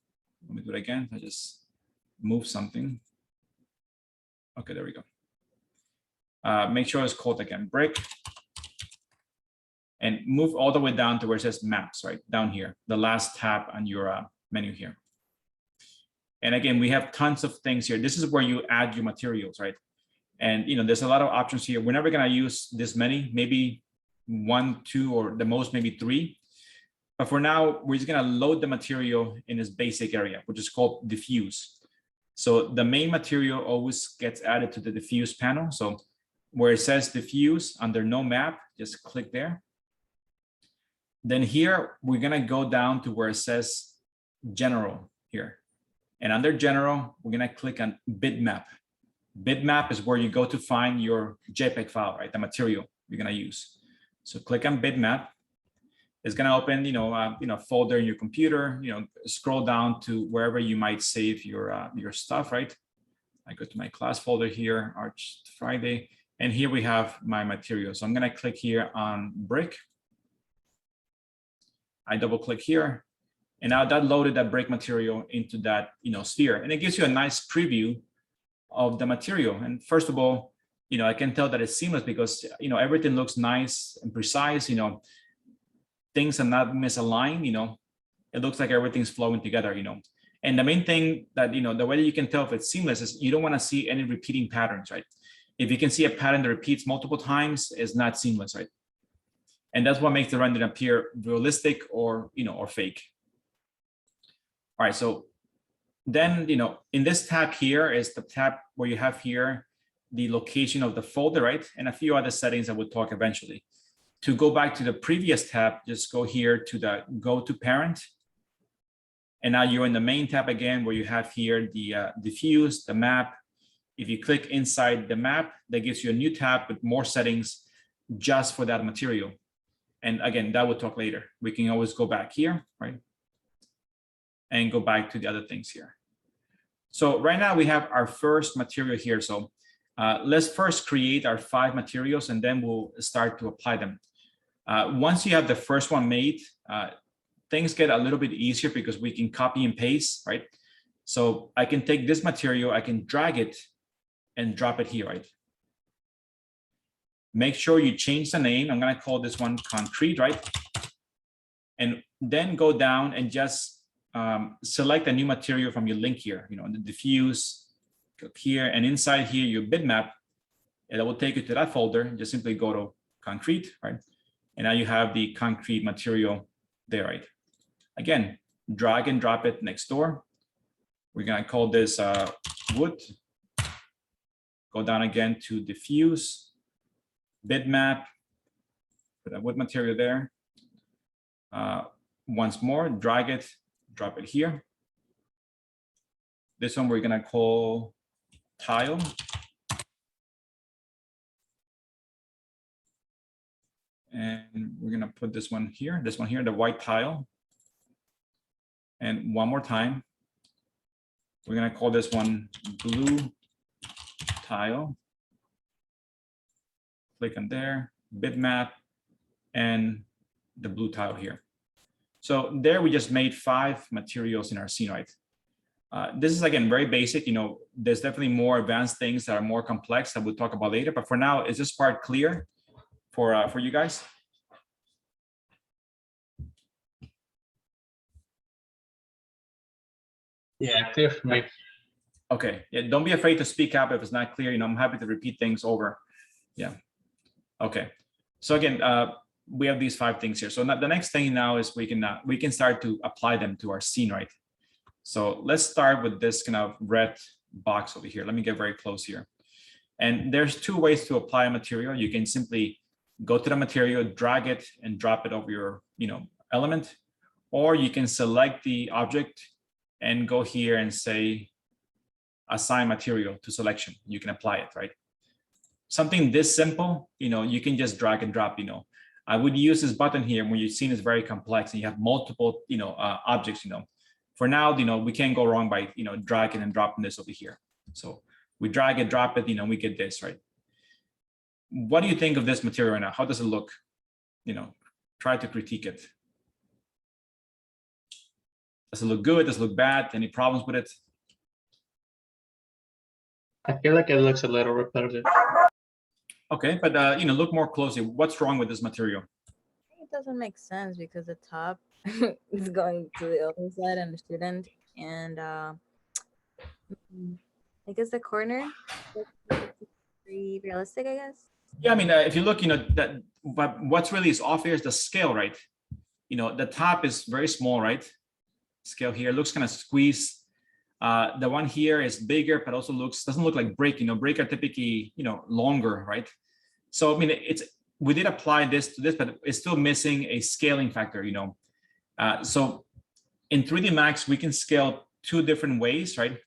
let me do it again. I just move something. Okay, there we go. Make sure it's called again, brick. And move all the way down to where it says maps, right? Down here, the last tab on your menu here. And again, we have tons of things here. This is where you add your materials, right? And you know, there's a lot of options here. We're never gonna use this many, maybe 1, 2, or the most maybe 3. But for now, we're just gonna load the material in this basic area, which is called diffuse. So the main material always gets added to the diffuse panel. So where it says diffuse under no map, just click there. Then here, we're gonna go down to where it says general here. And under general, we're gonna click on bitmap. Bitmap is where you go to find your JPEG file, right? The material you're gonna use. So click on bitmap. It's gonna open, you know, folder in your computer. You know, scroll down to wherever you might save your stuff, right? I go to my class folder here, Arch Friday, and here we have my material. So I'm gonna click here on brick. I double click here, and now that loaded that brick material into that, you know, sphere, and it gives you a nice preview of the material. And first of all, you know, I can tell that it's seamless because, you know, everything looks nice and precise. You know, things are not misaligned. You know, it looks like everything's flowing together. You know, and the main thing that, you know, the way that you can tell if it's seamless is you don't want to see any repeating patterns, right? If you can see a pattern that repeats multiple times, it's not seamless, right? And that's what makes the rendering appear realistic or, you know, or fake. All right, so then, you know, in this tab here is the tab where you have here the location of the folder, right? And a few other settings that we'll talk eventually. To go back to the previous tab, just go here to the go to parent. And now you're in the main tab again, where you have here the diffuse, the map. If you click inside the map, that gives you a new tab with more settings just for that material. And again, that we'll talk later. We can always go back here, right? And go back to the other things here. So right now we have our first material here. So let's first create our 5 materials and then we'll start to apply them. Once you have the first one made, things get a little bit easier because we can copy and paste, right? So I can take this material, I can drag it and drop it here, right? Make sure you change the name. I'm gonna call this one concrete, right? And then go down and just select a new material from your link here, the diffuse, click here, and inside here, your bitmap, and it will take you to that folder. Just simply go to concrete, right? And now you have the concrete material there, right? Again, drag and drop it next door. We're gonna call this wood. Go down again to diffuse, bitmap, put a wood material there. Once more, drag it, drop it here. This one we're gonna call tile. And we're gonna put this one here, the white tile. And one more time, we're gonna call this one blue tile. Click on there, bitmap, and the blue tile here. So there we just made 5 materials in our scene, right? This is, again, very basic. There's definitely more advanced things that are more complex that we'll talk about later. But for now, is this part clear for you guys? Yeah, clear for me. Okay, yeah, don't be afraid to speak up if it's not clear. I'm happy to repeat things over. Yeah, okay. So again, we have these 5 things here. So now, the next thing now is we can start to apply them to our scene, right? So let's start with this kind of red box over here. Let me get very close here. And there's 2 ways to apply a material. You can simply go to the material, drag it, and drop it over your element, or you can select the object and go here and say assign material to selection. You can apply it, right? Something this simple, you can just drag and drop. I would use this button here when your scene is very complex and you have multiple objects. For now, we can't go wrong by dragging and dropping this over here. So we drag it, drop it, we get this, right? What do you think of this material right now? How does it look? Try to critique it. Does it look good? Does it look bad? Any problems with it? I feel like it looks a little repetitive. Okay, but look more closely. What's wrong with this material? It doesn't make sense because the top is going to the other side and the student, and I guess the corner is pretty realistic, I guess. Yeah, I mean, if you look, but what's really is off here is the scale, right? The top is very small, right? Scale here looks kind of squeezed. The one here is bigger, but also doesn't look like brick. Brick are typically, longer, right? So, I mean, we did apply this to this, but it's still missing a scaling factor, So in 3D Max, we can scale 2 different ways, right?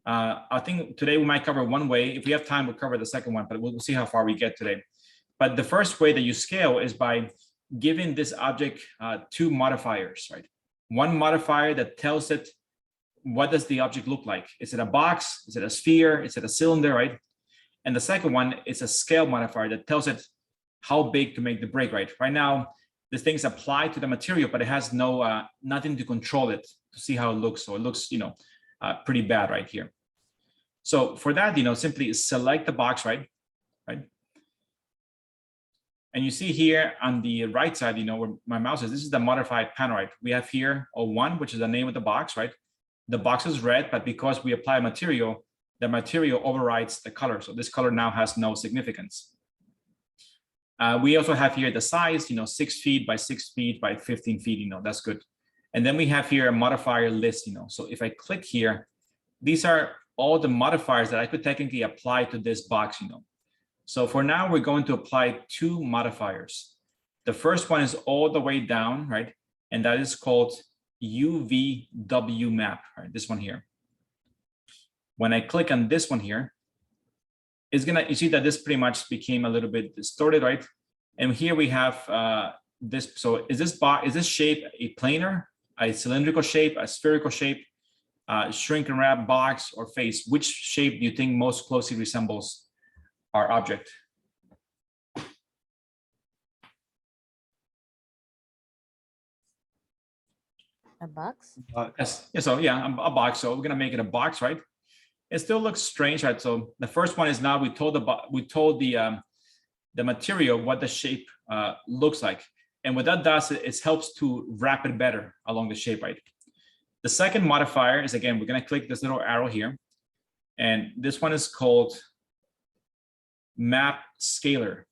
I think today we might cover one way. If we have time, we'll cover the second one, but we'll see how far we get today. But the first way that you scale is by giving this object 2 modifiers, right? One modifier that tells it what does the object look like? Is it a box? Is it a sphere? Is it a cylinder, right? And the second one is a scale modifier that tells it how big to make the break, right? Right now, this thing's applied to the material, but it has nothing to control it to see how it looks. So it looks, pretty bad right here. So for that, simply select the box, right? And you see here on the right side, where my mouse is, this is the modified panel, right? We have here a 1, which is the name of the box, right? The box is red, but because we apply material, the material overrides the color. So this color now has no significance. We also have here the size, 6 feet by 6 feet by 15 feet, that's good. And then we have here a modifier list, So if I click here, these are all the modifiers that I could technically apply to this box, So for now, we're going to apply 2 modifiers. The first one is all the way down, right? And that is called UVW map, right? This one here. When I click on this one here, you see that this pretty much became a little bit distorted, right? And here we have this. So is this shape a planar, a cylindrical shape, a spherical shape, shrink and wrap, box, or face? Which shape do you think most closely resembles our object? A box? Yes, yeah, so yeah, a box. So we're gonna make it a box, right? It still looks strange, right? So the first one is now we told the material what the shape looks like, and what that does is helps to wrap it better along the shape, right? The second modifier is, again, we're gonna click this little arrow here, and this one is called map scaler.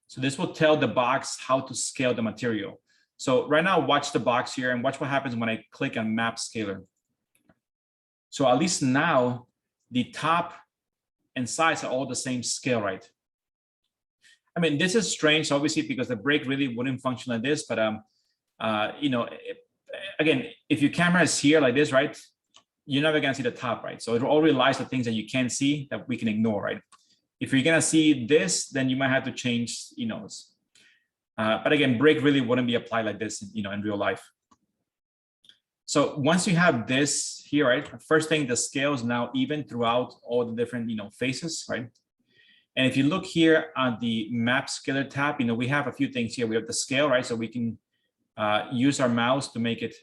So this will tell the box how to scale the material. So right now, watch the box here and watch what happens when I click on map scaler. So at least now the top and sides are all the same scale, right? I mean, this is strange, obviously, because the brake really wouldn't function like this, but you know, again, if your camera is here like this, right, you're never gonna see the top, right? So it all relies on things that you can't see that we can ignore, right? If you're gonna see this, then you might have to change, you know, but again, brake really wouldn't be applied like this, you know, in real life. So once you have this here, right, first thing, the scale is now even throughout all the different, you know, faces, right? And if you look here on the map scaler tab, you know, we have a few things here. We have the scale, right? So we can use our mouse to make it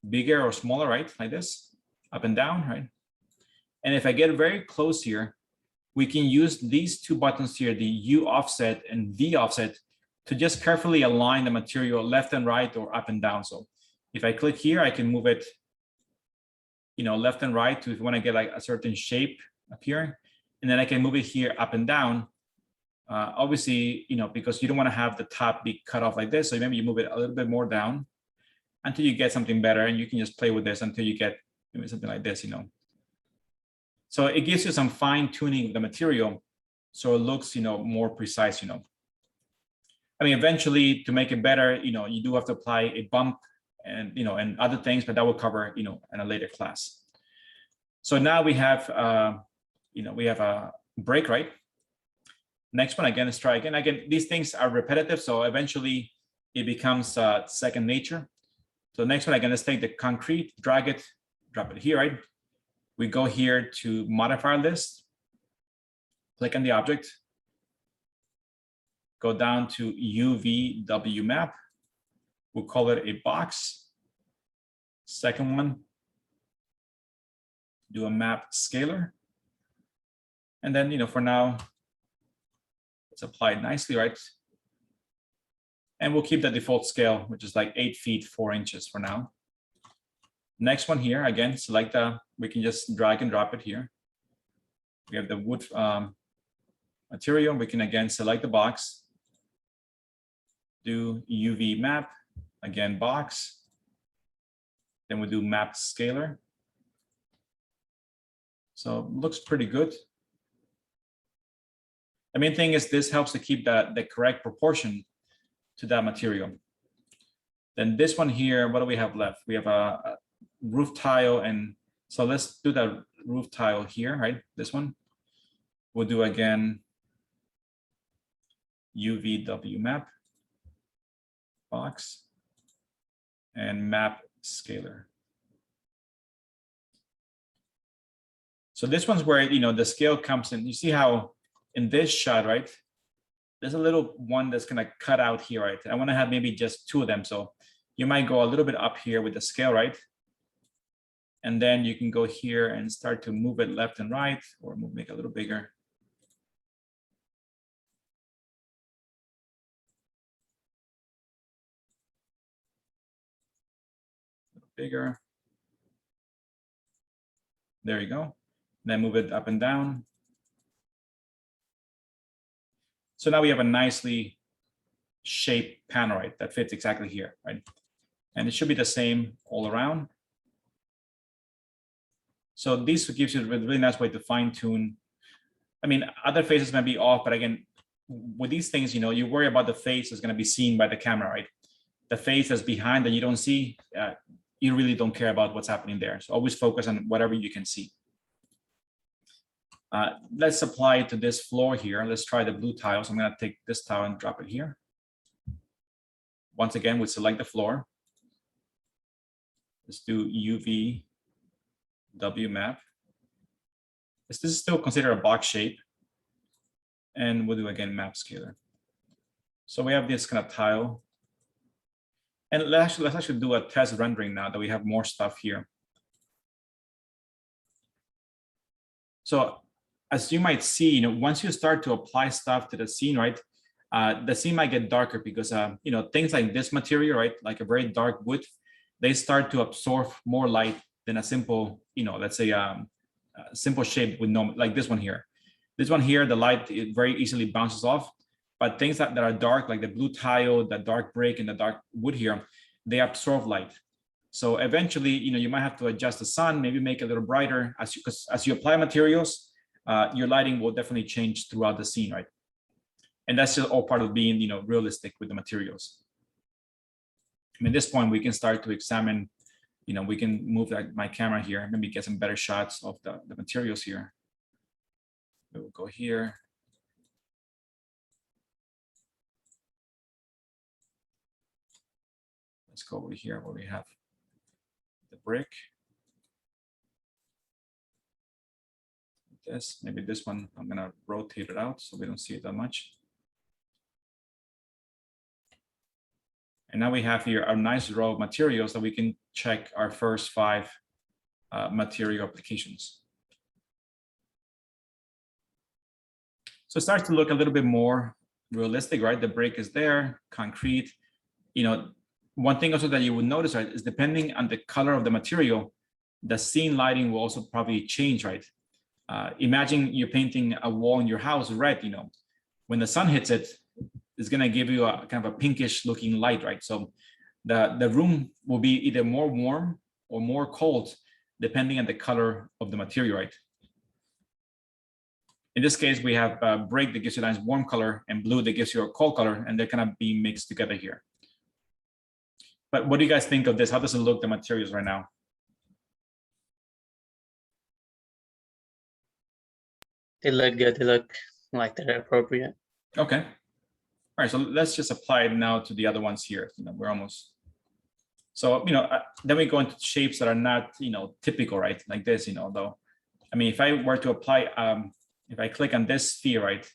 bigger or smaller, right? Like this, up and down, right? And if I get very close here, we can use these two buttons here, the U offset and V offset, to just carefully align the material left and right or up and down. So if I click here, I can move it, you know, left and right to if you want to get like a certain shape up here. And then I can move it here up and down. Obviously, you know, because you don't want to have the top be cut off like this. So maybe you move it a little bit more down until you get something better. And you can just play with this until you get maybe something like this, you know. So it gives you some fine tuning of the material. So it looks, you know, more precise, you know. I mean, eventually to make it better, you know, you do have to apply a bump and, you know, and other things, but that will cover, you know, in a later class. So now we have, you know, we have a brake, right? Next one, again, let's try again. Again, these things are repetitive, so eventually it becomes second nature. So next one, again, let's take the concrete, drag it, drop it here, right? We go here to modifier list, click on the object, go down to UVW map. We'll call it a box. Second one, do a map scaler. And then, you know, for now, it's applied nicely, right? And we'll keep the default scale, which is like 8 feet 4 inches for now. Next one here, again, select we can just drag and drop it here. We have the wood material. We can again select the box, do UV map, again, box. Then we'll do map scaler. So looks pretty good. The main thing is this helps to keep the correct proportion to that material. Then this one here, what do we have left? We have a roof tile, and so let's do the roof tile here, right? This one. We'll do again UVW map, box, and map scaler. So this one's where, you know, the scale comes in. You see how in this shot, right, there's a little one that's gonna cut out here, right? I wanna have maybe just 2 of them. So you might go a little bit up here with the scale, right? And then you can go here and start to move it left and right, or make it a little bigger. A little bigger. There you go. Then move it up and down. So now we have a nicely shaped panel, right, that fits exactly here, right? And it should be the same all around. So this gives you a really nice way to fine tune. I mean, other faces might be off, but again, with these things, you know, you worry about the face is going to be seen by the camera, right? The face that's behind that you don't see, you really don't care about what's happening there. So always focus on whatever you can see. Let's apply it to this floor here. Let's try the blue tile. So I'm going to take this tile and drop it here. Once again, we select the floor. Let's do UV W map. This is still considered a box shape. And we'll do again map scaler. So we have this kind of tile. And let's actually do a test rendering now that we have more stuff here. So as you might see, once you start to apply stuff to the scene, right, the scene might get darker because, things like this material, right, like a very dark wood, they start to absorb more light than a simple, let's say a simple shape with no, like this one here. This one here, the light, it very easily bounces off. But things that are dark, like the blue tile, the dark brick, and the dark wood here, they absorb light. So eventually, you might have to adjust the sun, maybe make it a little brighter. As you apply materials, your lighting will definitely change throughout the scene, right? And that's just all part of being, realistic with the materials. At this point, we can start to examine, we can move my camera here, maybe get some better shots of the materials here. We'll go here. Let's go over here where we have the brick. This, maybe this one, I'm gonna rotate it out so we don't see it that much. And now we have here a nice row of materials that we can check our first 5 material applications. So it starts to look a little bit more realistic, right? The brick is there, concrete. One thing also that you would notice, right, is depending on the color of the material, the scene lighting will also probably change, right? Imagine you're painting a wall in your house red, when the sun hits it, it's gonna give you a kind of a pinkish looking light, right? So the room will be either more warm or more cold, depending on the color of the material, right? In this case, we have brick that gives you a nice warm color and blue that gives you a cold color, and they're gonna be mixed together here. But what do you guys think of this? How does it look, the materials right now? They look good. They look like they're appropriate. Okay. All right, so let's just apply it now to the other ones here. We're almost. So, then we go into shapes that are not, typical, right? Like this, though. I mean, if I were to apply, if I click on this sphere, right?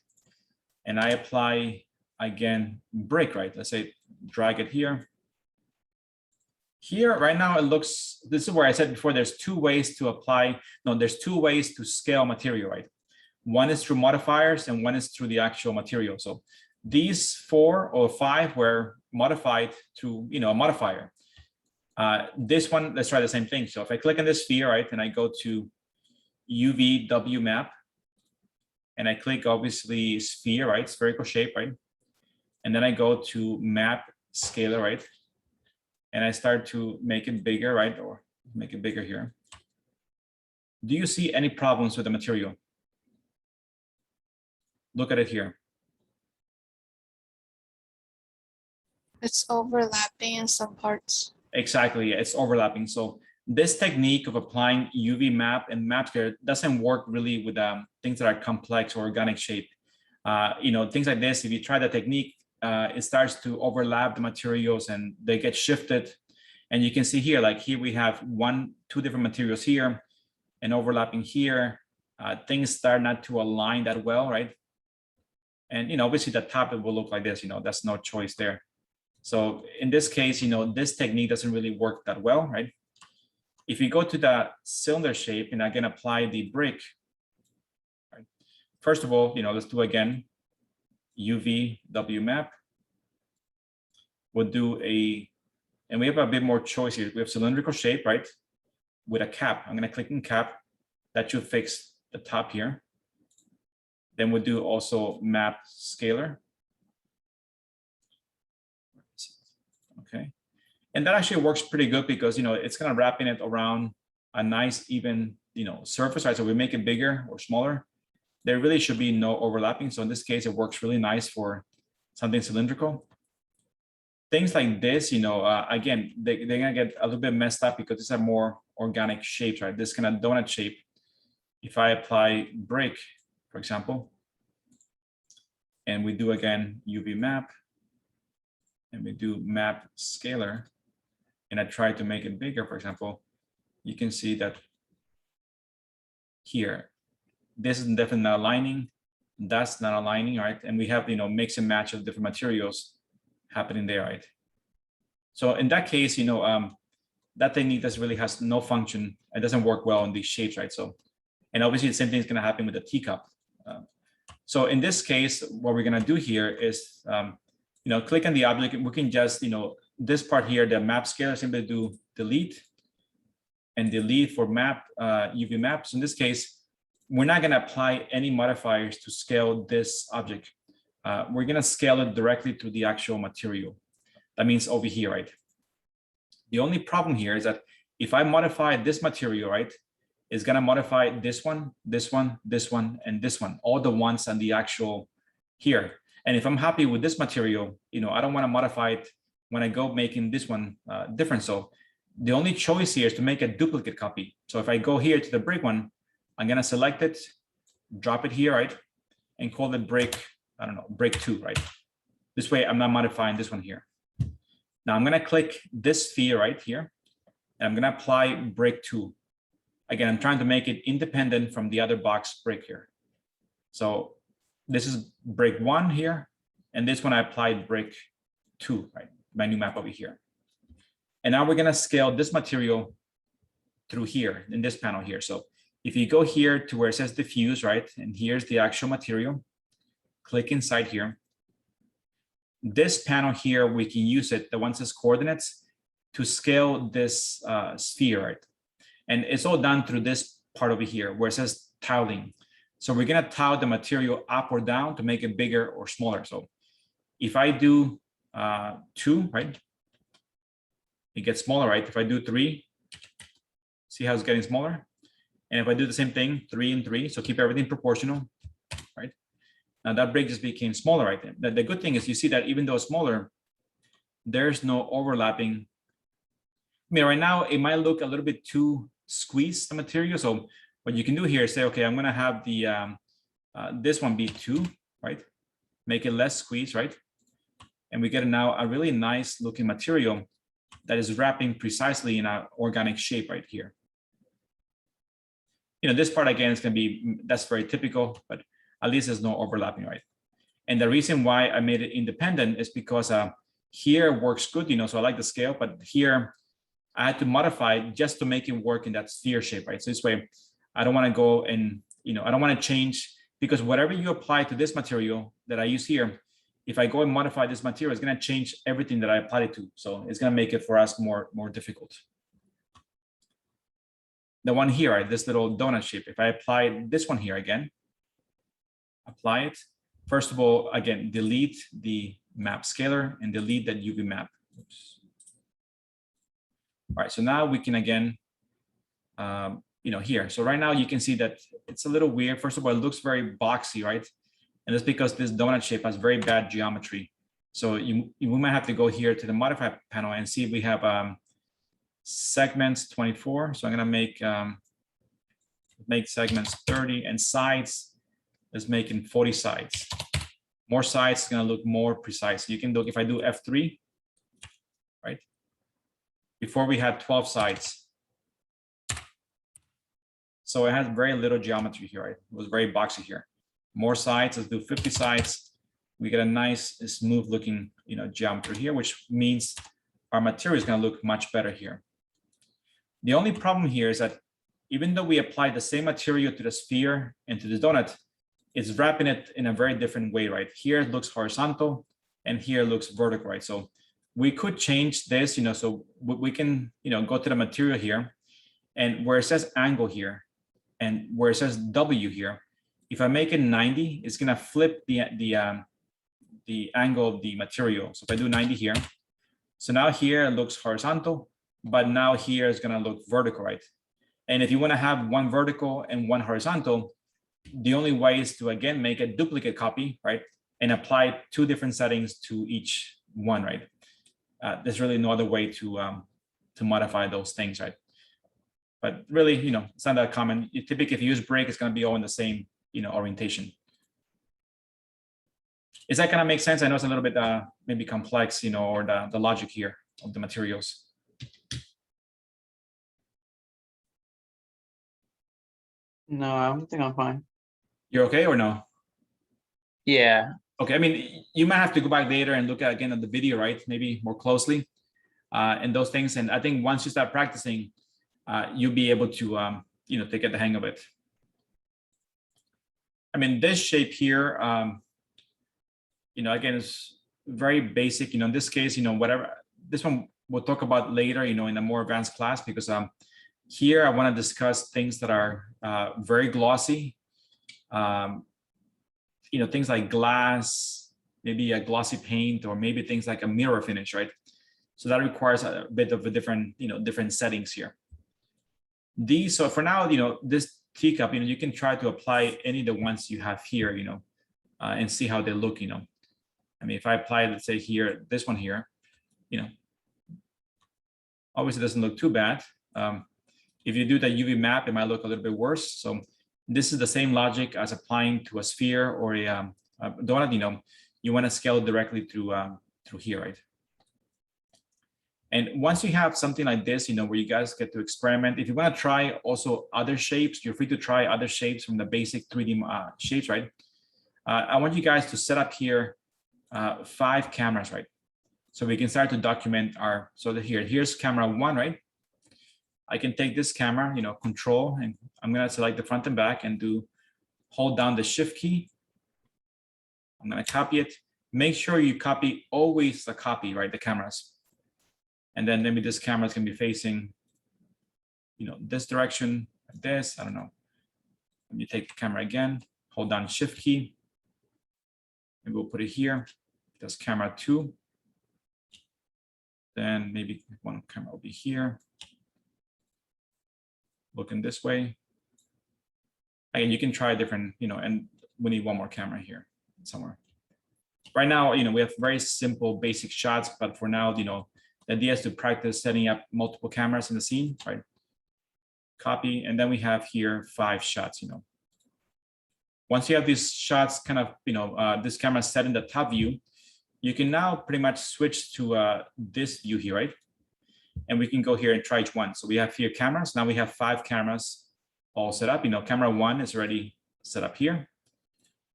And I apply, again, brick, right? Let's say, drag it here. Here, right now, it looks, this is where I said before, there's 2 ways to apply. No, there's 2 ways to scale material, right? One is through modifiers and one is through the actual material. So these 4 or 5 were modified through, a modifier. This one, let's try the same thing. So if I click on this sphere, right, and I go to UV map, and I click obviously sphere, right, spherical shape, right? And then I go to map scalar, right? And I start to make it bigger, right? Or make it bigger here. Do you see any problems with the material? Look at it here. It's overlapping in some parts. Exactly, it's overlapping. So this technique of applying UV map and map scalar doesn't work really with things that are complex or organic shape. Things like this, if you try the technique, it starts to overlap the materials and they get shifted. And you can see here, like here we have 2 different materials here and overlapping here. Things start not to align that well, right? And, obviously the top, it will look like this, that's no choice there. So in this case, this technique doesn't really work that well, right? If you go to the cylinder shape and again, apply the brick, right? First of all, let's do again, UV map. We'll do and we have a bit more choice here. We have cylindrical shape, right? With a cap. I'm gonna click on cap. That should fix the top here. Then we'll do also map scalar. Okay. And that actually works pretty good because, it's kind of wrapping it around a nice, even, surface, right? So we make it bigger or smaller. There really should be no overlapping. So in this case, it works really nice for something cylindrical. Things like this, again, they're gonna get a little bit messed up because these are more organic shapes, right? This kind of donut shape. If I apply brick, for example, and we do again UV map, and we do map scalar, and I try to make it bigger, for example, you can see that here, this is definitely not aligning, that's not aligning, right? And we have, mix and match of different materials happening there, right? So in that case, that technique really has no function. It doesn't work well in these shapes, right? So, and obviously the same thing is going to happen with the teacup. So in this case, what we're going to do here is, click on the object, and we can just, this part here, the map scaler, simply do delete and delete for map, UV maps. In this case, we're not going to apply any modifiers to scale this object. We're going to scale it directly to the actual material. That means over here, right? The only problem here is that if I modify this material, right, it's going to modify this one, this one, this one, and this one, all the ones on the actual here. And if I'm happy with this material, I don't want to modify it when I go making this one different. So the only choice here is to make a duplicate copy. So if I go here to the brick one, I'm going to select it, drop it here, right, and call it brick, I don't know, brick 2, right? This way I'm not modifying this one here. Now I'm going to click this sphere right here, and I'm going to apply brick 2. Again, I'm trying to make it independent from the other box brick here. So this is brick 1 here, and this one I applied brick 2, right? My new map over here. And now we're going to scale this material through here in this panel here. So if you go here to where it says diffuse, right, and here's the actual material, click inside here. This panel here, we can use it, the one that says coordinates, to scale this sphere, right? And it's all done through this part over here where it says tiling. So we're going to tile the material up or down to make it bigger or smaller. So if I do 2, right, it gets smaller, right? If I do 3, see how it's getting smaller? And if I do the same thing, 3 and 3, so keep everything proportional, right? Now that brick just became smaller right there. The good thing is you see that even though it's smaller, there's no overlapping. I mean, right now it might look a little bit too squeezed, the material. So what you can do here is say, okay, I'm going to have the this one be 2, right? Make it less squeezed, right? And we get now a really nice looking material that is wrapping precisely in an organic shape right here. This part again is going to be, that's very typical, but at least there's no overlapping, right? And the reason why I made it independent is because here works good, so I like the scale, but here I had to modify it just to make it work in that sphere shape, right? So this way, I don't want to go and, I don't want to change, because whatever you apply to this material that I use here, if I go and modify this material, it's going to change everything that I applied it to. So it's going to make it for us more difficult. The one here, right, this little donut shape, if I apply this one here again, apply it. First of all, again, delete the map scaler and delete that UV map. Oops. All right, so now we can again, here. So right now you can see that it's a little weird. First of all, it looks very boxy, right? And that's because this donut shape has very bad geometry. So we might have to go here to the modify panel and see if we have segments 24. So I'm gonna make segments 30 and sides. Let's make in 40 sides. More sides is gonna look more precise. You can look, if I do F3, right? Before we had 12 sides. So it has very little geometry here, right? It was very boxy here. More sides, let's do 50 sides. We get a nice, smooth looking, geometry here, which means our material is gonna look much better here. The only problem here is that even though we apply the same material to the sphere and to the donut, it's wrapping it in a very different way, right? Here it looks horizontal and here it looks vertical, right? So we could change this, so we can, go to the material here, and where it says angle here and where it says W here, if I make it 90, it's gonna flip the angle of the material. So if I do 90 here, so now here it looks horizontal, but now here is gonna look vertical, right? And if you wanna have one vertical and one horizontal, the only way is to, again, make a duplicate copy, right? And apply 2 different settings to each one, right? There's really no other way to modify those things, right? But really, it's not that common. Typically, if you use brick, it's gonna be all in the same, orientation. Is that gonna make sense? I know it's a little bit maybe complex, or the logic here of the materials. No, I don't think I'm fine. You're okay or no? Yeah. Okay, I mean, you might have to go back later and look again at the video, right? Maybe more closely. and those things. And I think once you start practicing, you'll be able to, to get the hang of it. I mean, this shape here, again, is very basic. In this case, whatever, this one we'll talk about later, in a more advanced class, because here I want to discuss things that are very glossy. Things like glass, maybe a glossy paint, or maybe things like a mirror finish, right? So that requires a bit of a different, different settings here. So for now, this teacup, you can try to apply any of the ones you have here, and see how they look, I mean, if I apply, let's say here, this one here, obviously it doesn't look too bad. If you do the UV map, it might look a little bit worse. So this is the same logic as applying to a sphere or a donut. You want to scale directly through here, right? And once you have something like this, where you guys get to experiment, if you want to try also other shapes, you're free to try other shapes from the basic 3D shapes, right? I want you guys to set up here 5 cameras, right? So we can start to document here's camera 1, right? I can take this camera, control, and I'm going to select the front and back and hold down the shift key. I'm going to copy it. Make sure you copy always the copy, right? The cameras. And then maybe this camera is going to be facing, this direction, like this. I don't know. Let me take the camera again, hold down shift key. Maybe we'll put it here. That's camera 2. Then maybe one camera will be here. Looking this way. Again, you can try different, and we need one more camera here somewhere. Right now, we have very simple basic shots, but for now, the idea is to practice setting up multiple cameras in the scene, right? Copy, and then we have here 5 shots, Once you have these shots kind of, this camera set in the top view, you can now pretty much switch to this view here, right? And we can go here and try each one. So we have here cameras. Now we have 5 cameras all set up. Camera 1 is already set up here.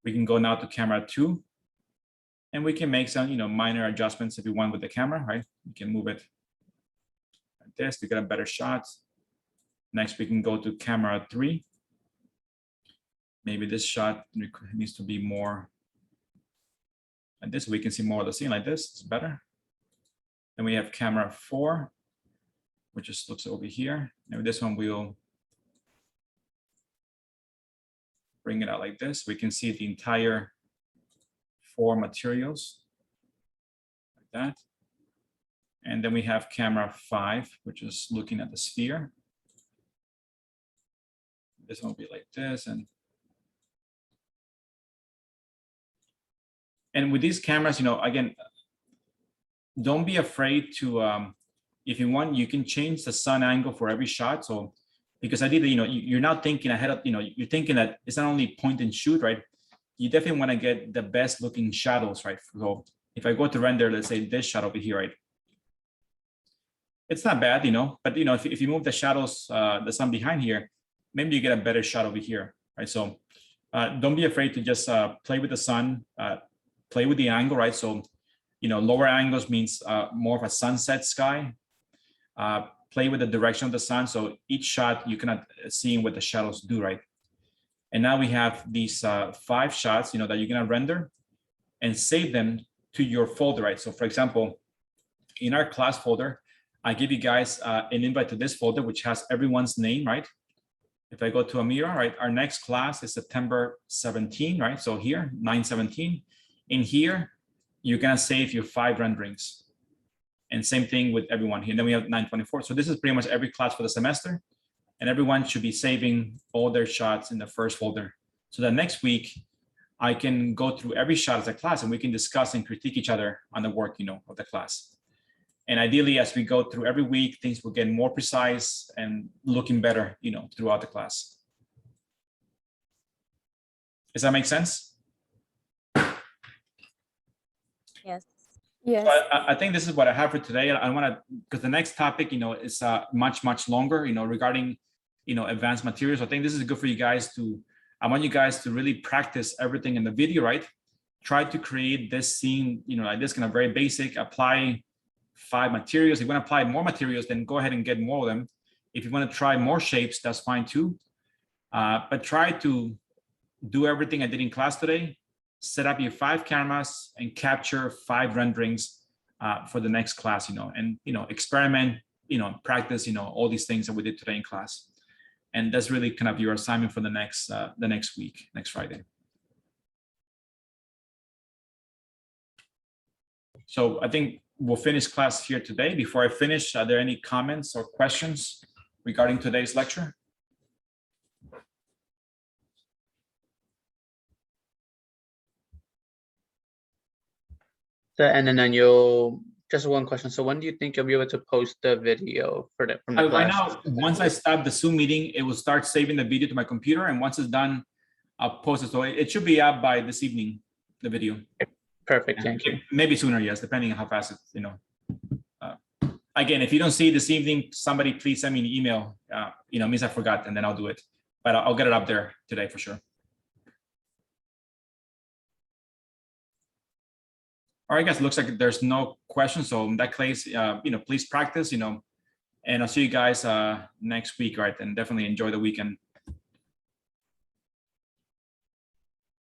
We can go now to camera 2. And we can make some, minor adjustments if you want with the camera, right? We can move it like this to get a better shot. Next, we can go to camera 3. Maybe this shot needs to be more like this. We can see more of the scene like this. It's better. Then we have camera 4, which just looks over here. Maybe this one we'll bring it out like this. We can see the entire 4 materials like that. And then we have camera 5, which is looking at the sphere. This one will be like this. And with these cameras, again, don't be afraid to, if you want, you can change the sun angle for every shot. So, because ideally, you're not thinking ahead of, you're thinking that it's not only point and shoot, right? You definitely want to get the best looking shadows, right? So if I go to render, let's say this shot over here, right? It's not bad, but if you move the shadows, the sun behind here, maybe you get a better shot over here, right? So don't be afraid to just play with the sun, play with the angle, right? So, lower angles means more of a sunset sky. Play with the direction of the sun. So each shot you cannot see what the shadows do, right? And now we have these 5 shots, that you're gonna render and save them to your folder, right? So for example, in our class folder, I give you guys an invite to this folder, which has everyone's name, right? If I go to Amira, right, our next class is September 17, right? So here, 9/17. In here, you're gonna save your 5 renderings. And same thing with everyone here. And then we have 9/24. So this is pretty much every class for the semester. And everyone should be saving all their shots in the first folder. So that next week, I can go through every shot as a class and we can discuss and critique each other on the work, of the class. And ideally, as we go through every week, things will get more precise and looking better, throughout the class. Does that make sense? Yes. Yes. So I think this is what I have for today. I want to, because the next topic, is much longer, regarding, advanced materials. I think this is good for you guys I want you guys to really practice everything in the video, right? Try to create this scene, like this kind of very basic, apply 5 materials. If you want to apply more materials, then go ahead and get more of them. If you want to try more shapes, that's fine too. But try to do everything I did in class today. Set up your 5 cameras and capture 5 renderings for the next class, and, experiment, practice, all these things that we did today in class. And that's really kind of your assignment for the next week, next Friday. So I think we'll finish class here today. Before I finish, are there any comments or questions regarding today's lecture? And then you'll, just one question. So when do you think you'll be able to post the video from the class? Right now, once I stop the Zoom meeting, it will start saving the video to my computer. And once it's done, I'll post it. So it should be up by this evening, the video. Perfect, thank you. Maybe sooner, yes, depending on how fast it's, again, if you don't see it this evening, somebody please send me an email, means I forgot, and then I'll do it. But I'll get it up there today for sure. All right, guys, looks like there's no questions. So in that case, please practice, and I'll see you guys next week, right? And definitely enjoy the weekend.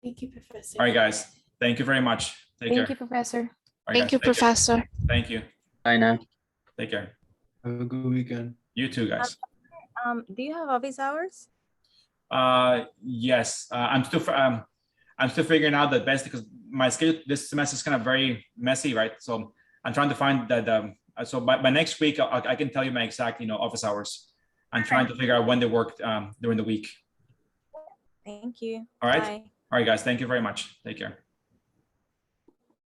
Thank you, Professor. All right, guys. Thank you very much. Take care. Thank you, Professor. All right, Thank guys, you, take care. Professor. Thank you. Bye now. Take care. Have a good weekend. You too, guys. Do you have office hours? Yes, I'm still figuring out the best because my schedule this semester is kind of very messy, right? So I'm trying to find that. So by next week, I can tell you my exact, office hours. I'm trying to figure out when they work during the week. Thank you. All right. Bye. All right, guys. Thank you very much. Take care.